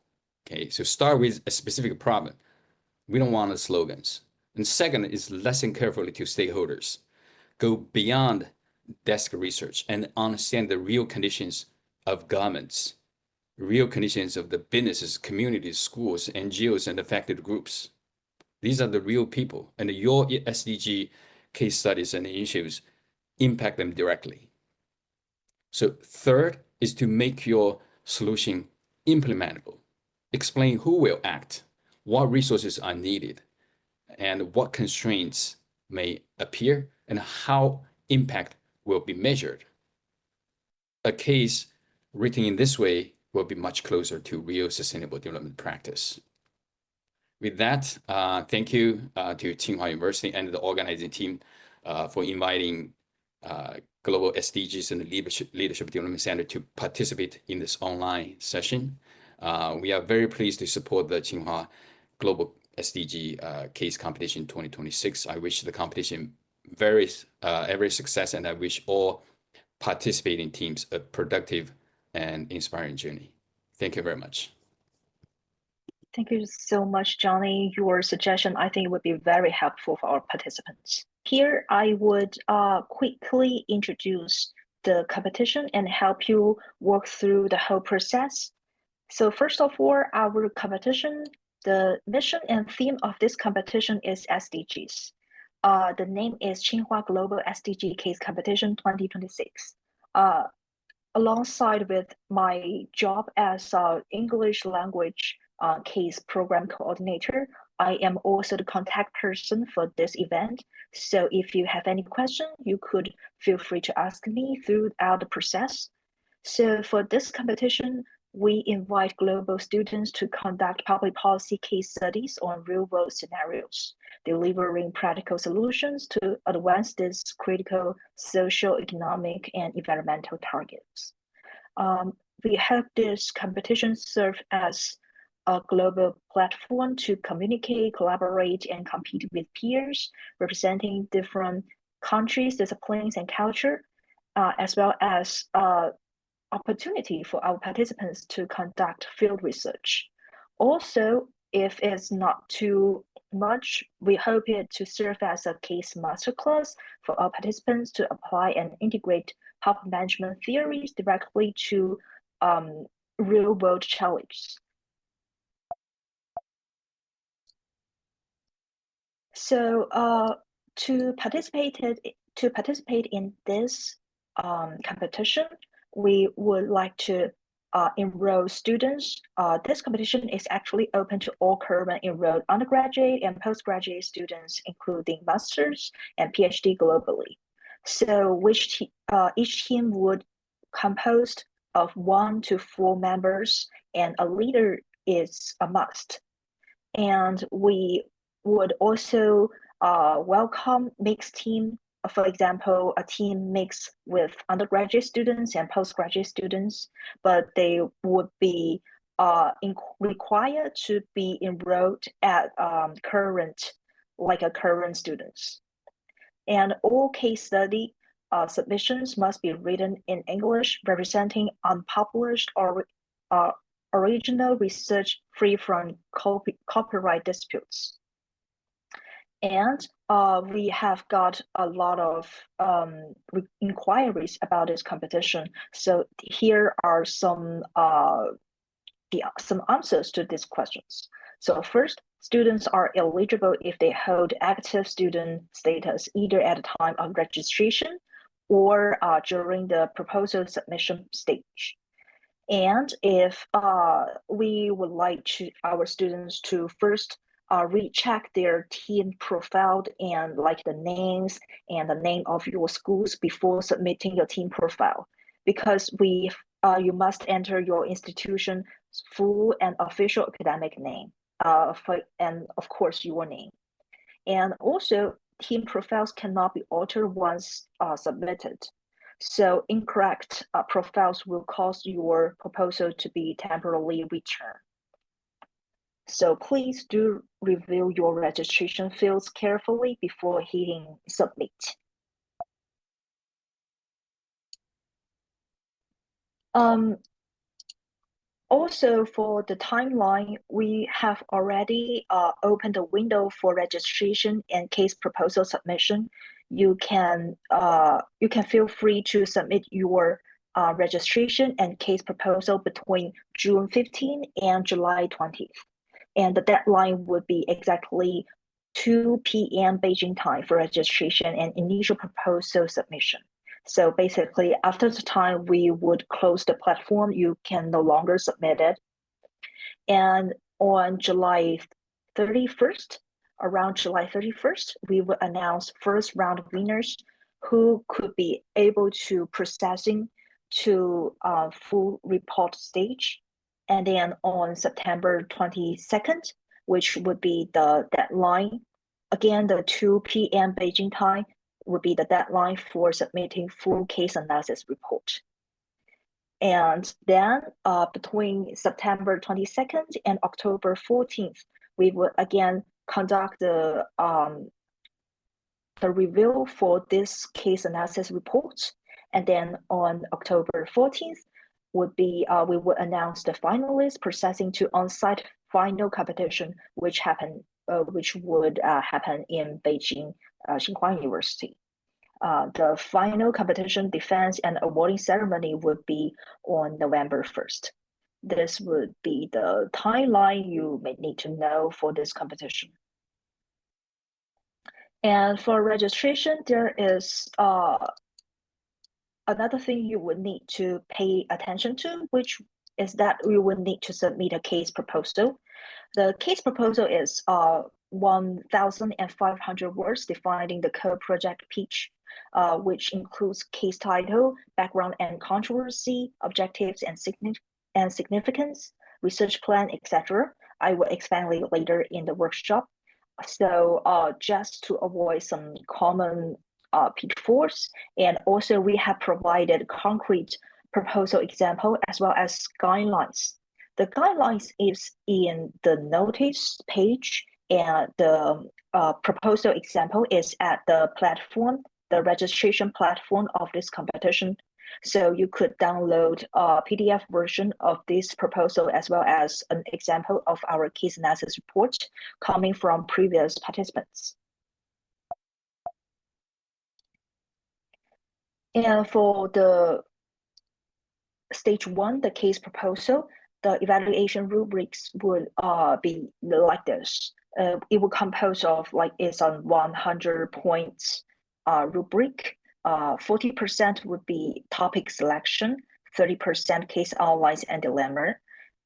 Okay, so start with a specific problem. We don't want the slogans. And second is listen carefully to stakeholders. Go beyond desk research and understand the real conditions of governments, real conditions of the businesses, communities, schools, NGOs, and affected groups. These are the real people, and your SDG case studies and initiatives impact them directly. So third is to make your solution implementable. Explain who will act, what resources are needed, and what constraints may appear, and how impact will be measured. A case written in this way will be much closer to real sustainable development practice. With that, thank you to Tsinghua University and the organizing team for inviting Global SDGs and the Leadership Development Center to participate in this online session. We are very pleased to support the Tsinghua Global SDG Case Competition 2026. I wish the competition every success, and I wish all participating teams a productive and inspiring journey. Thank you very much. Thank you so much, Johnny. Your suggestion, I think, would be very helpful for our participants. Here, I would quickly introduce the competition and help you work through the whole process. So first of all, our competition, the mission and theme of this competition is SDGs. The name is Tsinghua Global SDG Case Competition 2026. Alongside with my job as an English language case program coordinator, I am also the contact person for this event. So if you have any question, you could feel free to ask me throughout the process. So for this competition, we invite global students to conduct public policy case studies on real-world scenarios, delivering practical solutions to advance these critical social, economic, and environmental targets. We hope this competition serve as a global platform to communicate, collaborate, and compete with peers representing different countries, disciplines, and culture, as well as opportunity for our participants to conduct field research. Also, if it's not too much, we hope it to serve as a case masterclass for our participants to apply and integrate public management theories directly to real-world challenges. So to participate in this competition, we would like to enroll students. This competition is actually open to all current enrolled undergraduate and postgraduate students, including masters and PhD globally. So each team would composed of 1 to 4 members, and a leader is a must. And we would also welcome mixed team. For example, a team mixed with undergraduate students and postgraduate students, but they would be required to be enrolled at current students. And all case study submissions must be written in English, representing unpublished or original research free from copyright disputes. And we have got a lot of inquiries about this competition. So here are some answers to these questions. So first, students are eligible if they hold active student status either at the time of registration or during the proposal submission stage. And if we would like our students to first recheck their team profile and like the names and the name of your schools before submitting your team profile, because you must enter your institution's full and official academic name, and of course your name. And also, team profiles cannot be altered once submitted. So incorrect profiles will cause your proposal to be temporarily returned. So please do review your registration fields carefully before hitting submit. Also, for the timeline, we have already opened a window for registration and case proposal submission. You can feel free to submit your registration and case proposal between June 15 and July 20th. And the deadline would be exactly 2 p.m. Beijing time for registration and initial proposal submission. So basically, after the time we would close the platform, you can no longer submit it. And on July 31st, around July 31st, we will announce first round winners who could be able to processing to full report stage. And then on September 22nd, which would be the deadline, again, the 2 p.m. Beijing time would be the deadline for submitting full case analysis report. And then between September 22nd and October 14th, we will again conduct the review for this case analysis report. And then on October 14th would be we will announce the finalists processing to on-site final competition, which would happen in Beijing Tsinghua University. The final competition defense and awarding ceremony would be on November 1st. This would be the timeline you may need to know for this competition. And for registration, there is another thing you would need to pay attention to, which is that you would need to submit a case proposal. The case proposal is 1,500 words defining the core project pitch, which includes case title, background and controversy, objectives and significance, research plan, etc. I will expand later in the workshop. So just to avoid some common pitfalls, and also we have provided concrete proposal example as well as guidelines. The guidelines is in the notice page, and the proposal example is at the platform, the registration platform of this competition. So you could download a PDF version of this proposal as well as an example of our case analysis report coming from previous participants. And for the stage 1, the case proposal, the evaluation rubrics would be like this. it will compose of like it's on 100 points rubric. 40% would be topic selection, 30% case outlines and dilemma,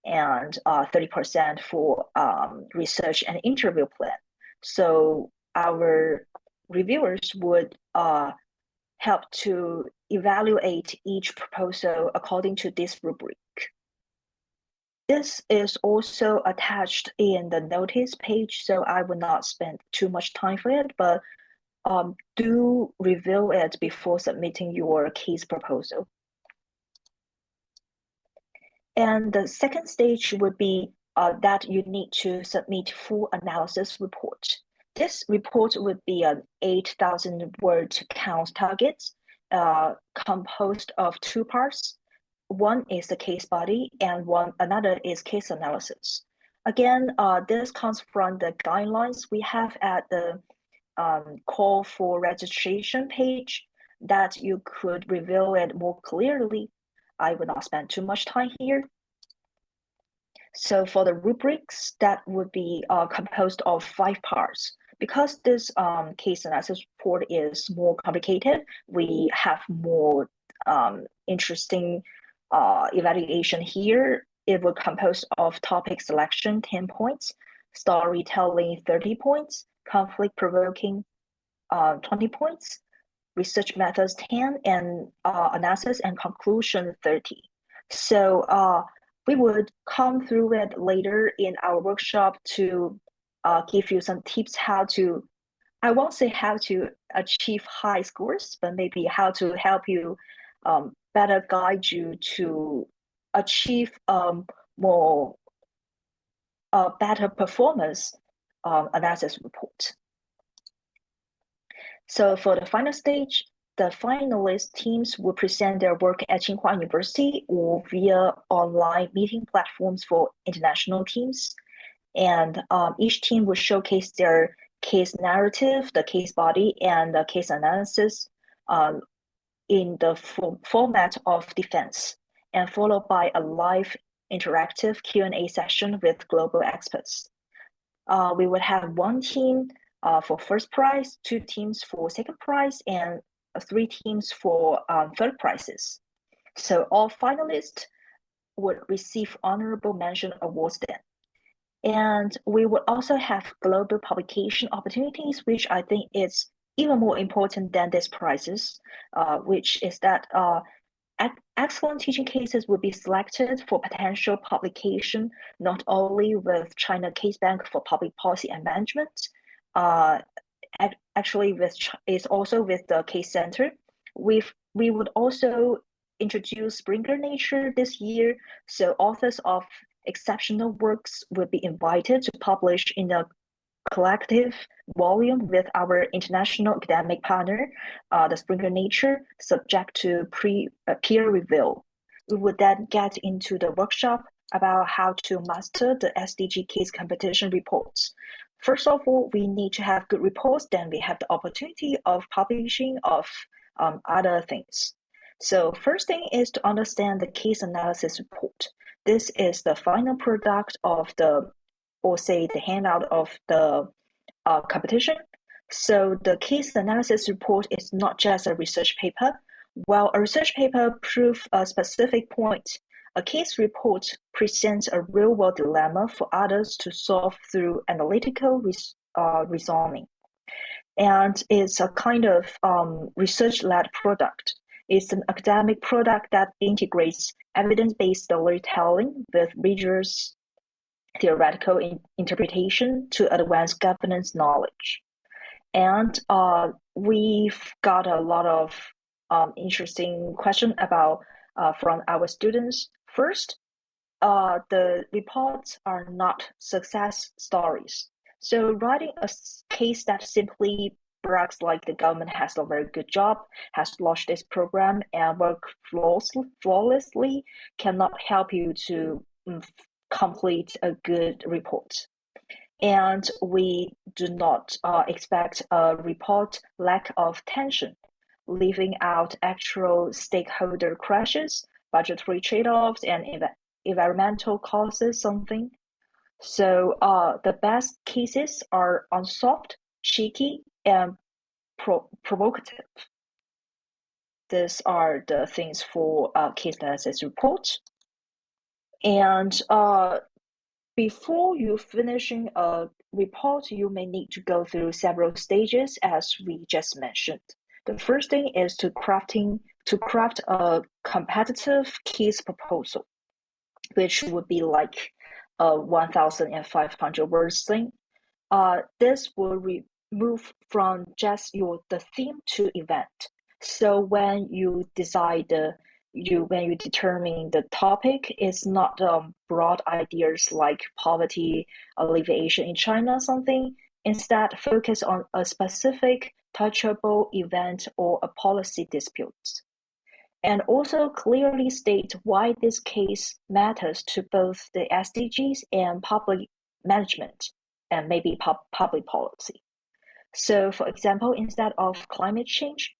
and 30% for research and interview plan. So our reviewers would help to evaluate each proposal according to this rubric. This is also attached in the notice page, so I will not spend too much time for it, but do review it before submitting your case proposal. And the second stage would be that you need to submit full analysis report. This report would be an 8,000 word count target composed of two parts. One is the case body and another is case analysis. Again, this comes from the guidelines we have at the call for registration page that you could review it more clearly. I will not spend too much time here. So for the rubrics, that would be composed of 5 parts. Because this case analysis report is more complicated, we have more interesting evaluation here. It will compose of topic selection, 10 points, storytelling, 30 points, conflict provoking, 20 points, research methods, 10, and analysis and conclusion, 30. So we would come through it later in our workshop to give you some tips how to, I won't say how to achieve high scores, but maybe how to help you better guide you to achieve more better performance analysis report. So for the final stage, the finalist teams will present their work at Tsinghua University or via online meeting platforms for international teams. And each team will showcase their case narrative, the case body, and the case analysis in the format of defense, and followed by a live interactive Q&A session with global experts. We would have one team for first prize, 2 teams for second prize, and 3 teams for third prizes. So all finalists would receive honorable mention awards then. And we would also have global publication opportunities, which I think is even more important than these prizes, which is that excellent teaching cases will be selected for potential publication, not only with China Case Bank for Public Policy and Management, actually is also with the Case Center. We would also introduce Springer Nature this year, so authors of exceptional works will be invited to publish in a collective volume with our international academic partner, the Springer Nature, subject to peer review. We would then get into the workshop about how to master the SDG case competition reports. First of all, we need to have good reports, then we have the opportunity of publishing of other things. So first thing is to understand the case analysis report. This is the final product of the handout of the competition. So the case analysis report is not just a research paper. While a research paper proves a specific point, a case report presents a real-world dilemma for others to solve through analytical reasoning. And it's a kind of research-led product. It's an academic product that integrates evidence-based storytelling with rigorous theoretical interpretation to advance governance knowledge. And we've got a lot of interesting questions about from our students. First, the reports are not success stories. So writing a case that simply brags like the government has done a very good job, has launched this program and work flawlessly cannot help you to complete a good report. And we do not expect a report lack of tension, leaving out actual stakeholder crashes, budgetary trade-offs, and environmental causes, something. So the best cases are unsolved, cheeky, and provocative. These are the things for case analysis reports. And before you finishing a report, you may need to go through several stages, as we just mentioned. The first thing is to craft a competitive case proposal, which would be like a 1,500 words thing. This will move from just the theme to event. So when you decide when you determine the topic, it's not broad ideas like poverty alleviation in China something. Instead, focus on a specific touchable event or a policy dispute. And also clearly state why this case matters to both the SDGs and public management and maybe public policy. So, for example, instead of climate change,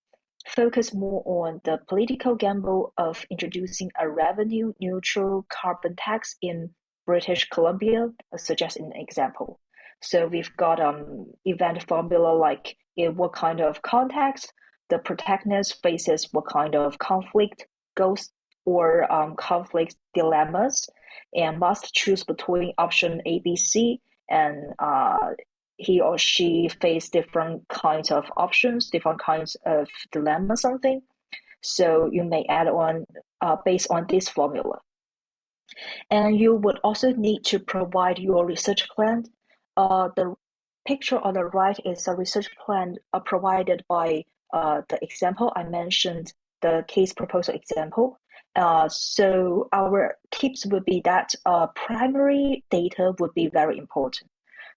focus more on the political gamble of introducing a revenue-neutral carbon tax in British Columbia, suggest an example. So we've got event formula like in what kind of context the protagonist faces what kind of conflict goals or conflict dilemmas, and must choose between option A, B, C, and he or she face different kinds of options, different kinds of dilemma, something. So you may add on based on this formula. And you would also need to provide your research plan. The picture on the right is a research plan provided by the example I mentioned, the case proposal example. So our tips would be that primary data would be very important.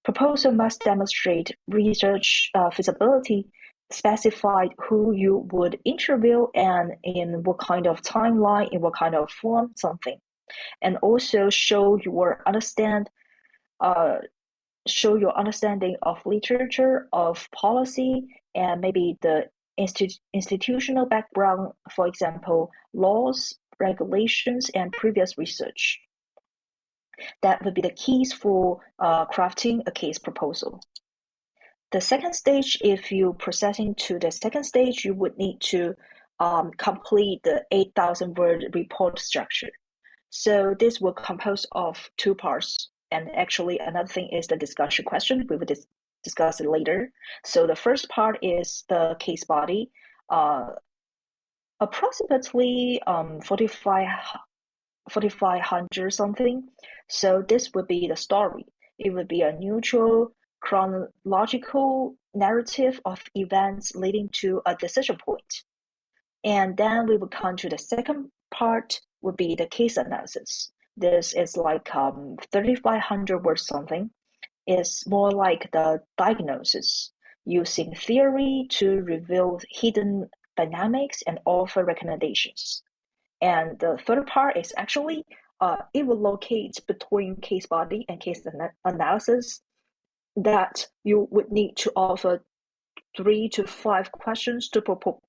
Proposal must demonstrate research feasibility, specify who you would interview and in what kind of timeline, in what kind of form, something. And also show your understanding of literature, of policy, and maybe the institutional background, for example, laws, regulations, and previous research. That would be the keys for crafting a case proposal. The second stage, if you're processing to the second stage, you would need to complete the 8,000 word report structure. So this will compose of two parts. And actually another thing is the discussion question. We will discuss it later. So the first part is the case body, approximately 4,500 something. So this would be the story. It would be a neutral, chronological narrative of events leading to a decision point. And then we would come to the second part, would be the case analysis. This is like 3,500 words something. It's more like the diagnosis, using theory to reveal hidden dynamics and offer recommendations. And the third part is actually it will locate between case body and case analysis that you would need to offer 3 to 5 questions to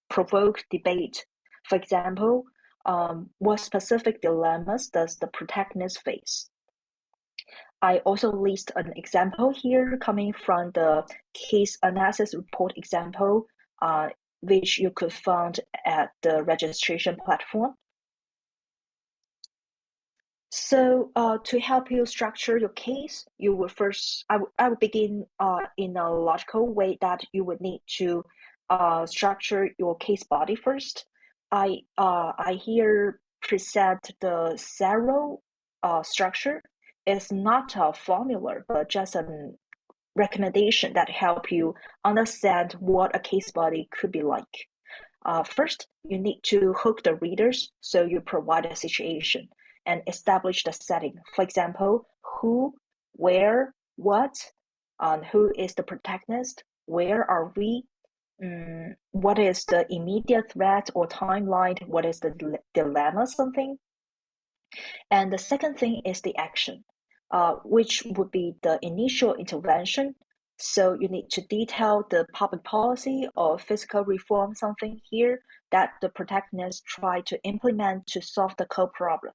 provoke debate. For example, what specific dilemmas does the protagonist face? I also list an example here coming from the case analysis report example, which you could find at the registration platform. So to help you structure your case, you would first, I would begin in a logical way that you would need to structure your case body first. I here present the zero structure. It's not a formula, but just a recommendation that help you understand what a case body could be like. First, you need to hook the readers, so you provide a situation and establish the setting. For example, who, where, what, who is the protagonist, where are we, what is the immediate threat or timeline, what is the dilemma, something. And the second thing is the action, which would be the initial intervention. So you need to detail the public policy or fiscal reform, something here that the protagonist try to implement to solve the core problem.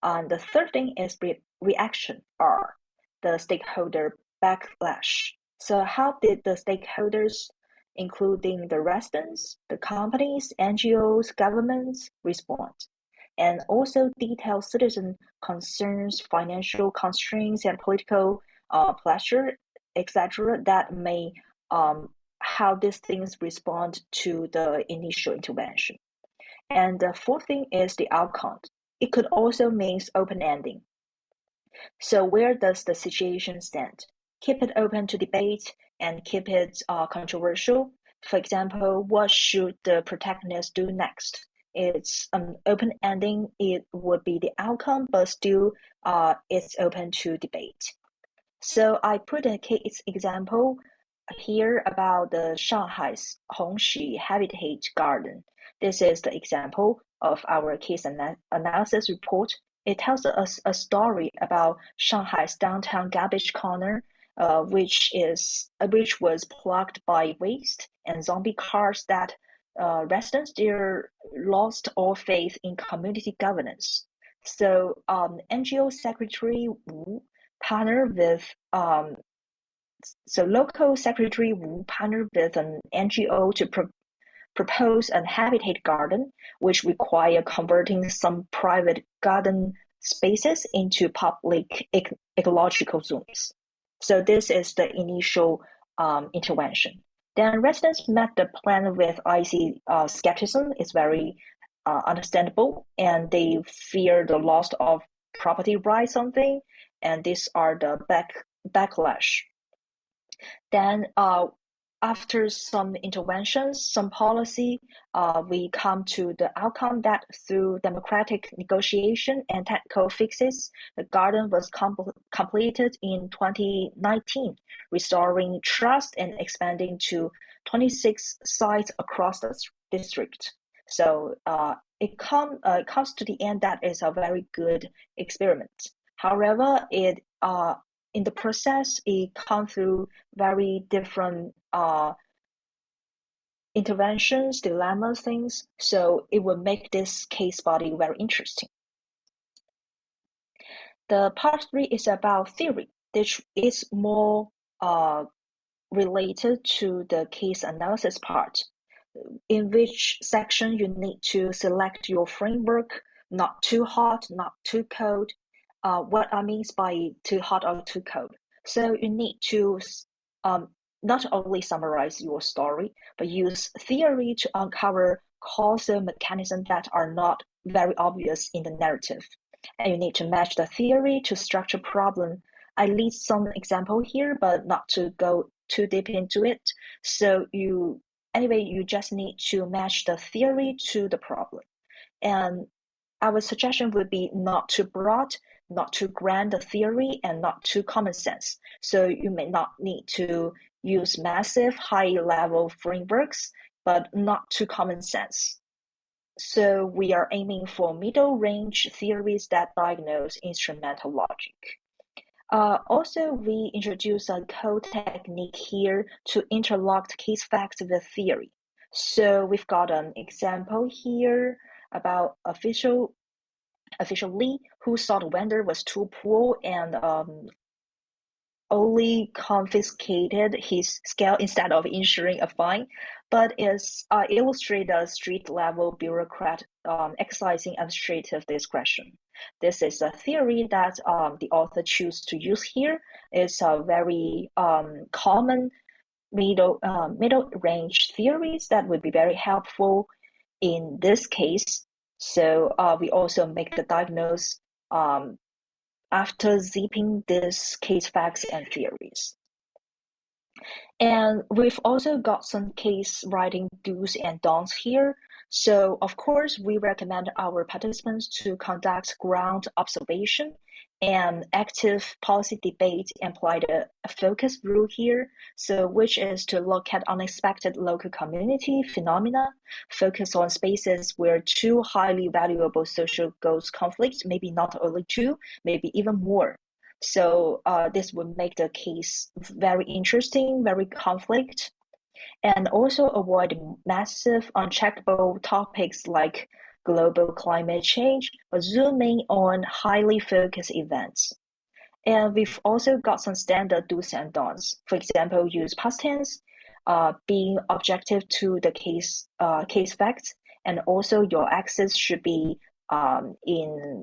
And the third thing is reaction, R. the stakeholder backlash. So how did the stakeholders, including the residents, the companies, NGOs, governments, respond? And also detail citizen concerns, financial constraints, and political pressure, etc., that may how these things respond to the initial intervention. And the fourth thing is the outcome. It could also mean open ending. So where does the situation stand? Keep it open to debate and keep it controversial. For example, what should the protagonist do next? It's an open ending. It would be the outcome, but still it's open to debate. So I put a case example here about the Shanghai's Hongxi Habitat Garden. This is the example of our case analysis report. It tells us a story about Shanghai's downtown garbage corner, which was plugged by waste and zombie cars that residents there lost all faith in community governance. So NGO Secretary Wu partnered with local Secretary Wu partnered with an NGO to propose a habitat garden, which require converting some private garden spaces into public ecological zones. So this is the initial intervention. Then residents met the plan with icy skepticism. It's very understandable, and they fear the loss of property rights, something, and these are the backlash. Then after some interventions, some policy, we come to the outcome that through democratic negotiation and technical fixes, the garden was completed in 2019, restoring trust and expanding to 26 sites across the district. So it comes to the end that is a very good experiment. However, it in the process, it comes through very different interventions, dilemmas, things. So it will make this case study very interesting. The part 3 is about theory, which is more related to the case analysis part, in which section you need to select your framework, not too hot, not too cold. What I mean by too hot or too cold. So you need to not only summarize your story, but use theory to uncover causal mechanisms that are not very obvious in the narrative. And you need to match the theory to structure problem. I list some example here, but not to go too deep into it. So you just need to match the theory to the problem. And our suggestion would be not too broad, not too grand the theory, and not too common sense. So you may not need to use massive high-level frameworks, but not too common sense. So we are aiming for middle-range theories that diagnose instrumental logic. Also, we introduce a code technique here to interlock case facts with theory. So we've got an example here about official Lee, who thought the vendor was too poor and only confiscated his scale instead of issuing a fine, but is illustrate a street-level bureaucrat exercising administrative discretion. This is a theory that the author chooses to use here. It's a very common middle-range theories that would be very helpful in this case. So we also make the diagnose after zipping these case facts and theories. And we've also got some case writing do's and don'ts here. So of course, we recommend our participants to conduct ground observation and active policy debate and apply the focus rule here. So which is to look at unexpected local community phenomena, focus on spaces where two highly valuable social goals conflict, maybe not only two, maybe even more. So this would make the case very interesting, very conflict, and also avoid massive uncheckable topics like global climate change, but zoom in on highly focused events. And we've also got some standard do's and don'ts. For example, use past tense, being objective to the case facts, and also your axis should be in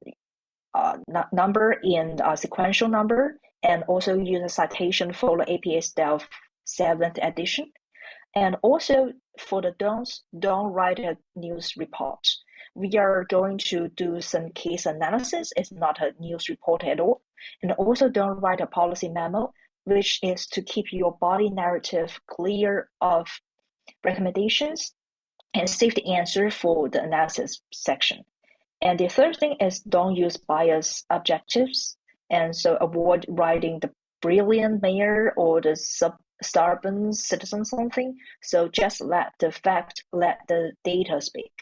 number in sequential number, and also use a citation for the APA style 7th edition. And also for the don'ts, don't write a news report. We are going to do some case analysis. It's not a news report at all. And also don't write a policy memo, which is to keep your body narrative clear of recommendations and save the answer for the analysis section. And the third thing is don't use biased objectives. And so avoid writing the brilliant mayor or the stubborn citizen something. So just let the data speak.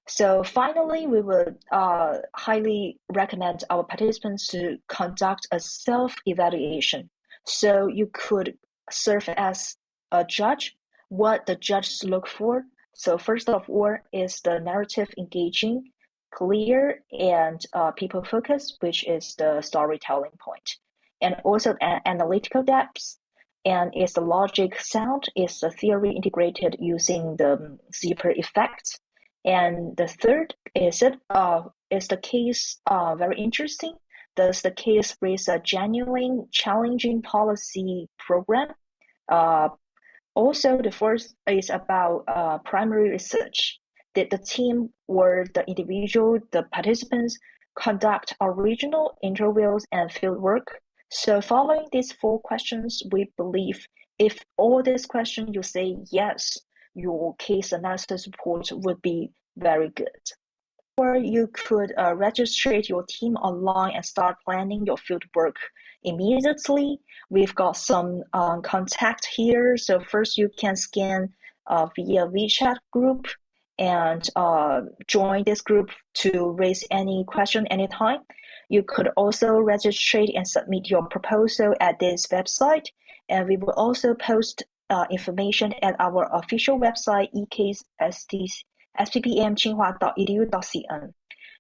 So finally, we would highly recommend our participants to conduct a self-evaluation. So you could serve as a judge, what the judges look for. So first of all is the narrative engaging, clear, and people-focused, which is the storytelling point. And also analytical depth, and is the logic sound, is the theory integrated using the zipper effect. And the third is the case very interesting? Does the case raise a genuine, challenging policy program? Also, the fourth is about primary research. Did the team or the individual, the participants, conduct original interviews and field work? So following these 4 questions, we believe if all these questions you say yes, your case analysis report would be very good. Or you could register your team online and start planning your field work immediately. We've got some contact here. So first you can scan via WeChat group and join this group to raise any question anytime. You could also register and submit your proposal at this website. And we will also post information at our official website, sppmtsinghua.edu.cn.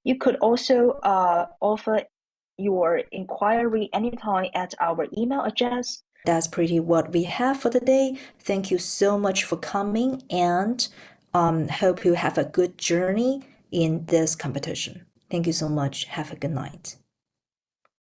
You could also offer your inquiry anytime at our email address. That's pretty what we have for today. Thank you so much for coming, and hope you have a good journey in this competition. Thank you so much. Have a good night.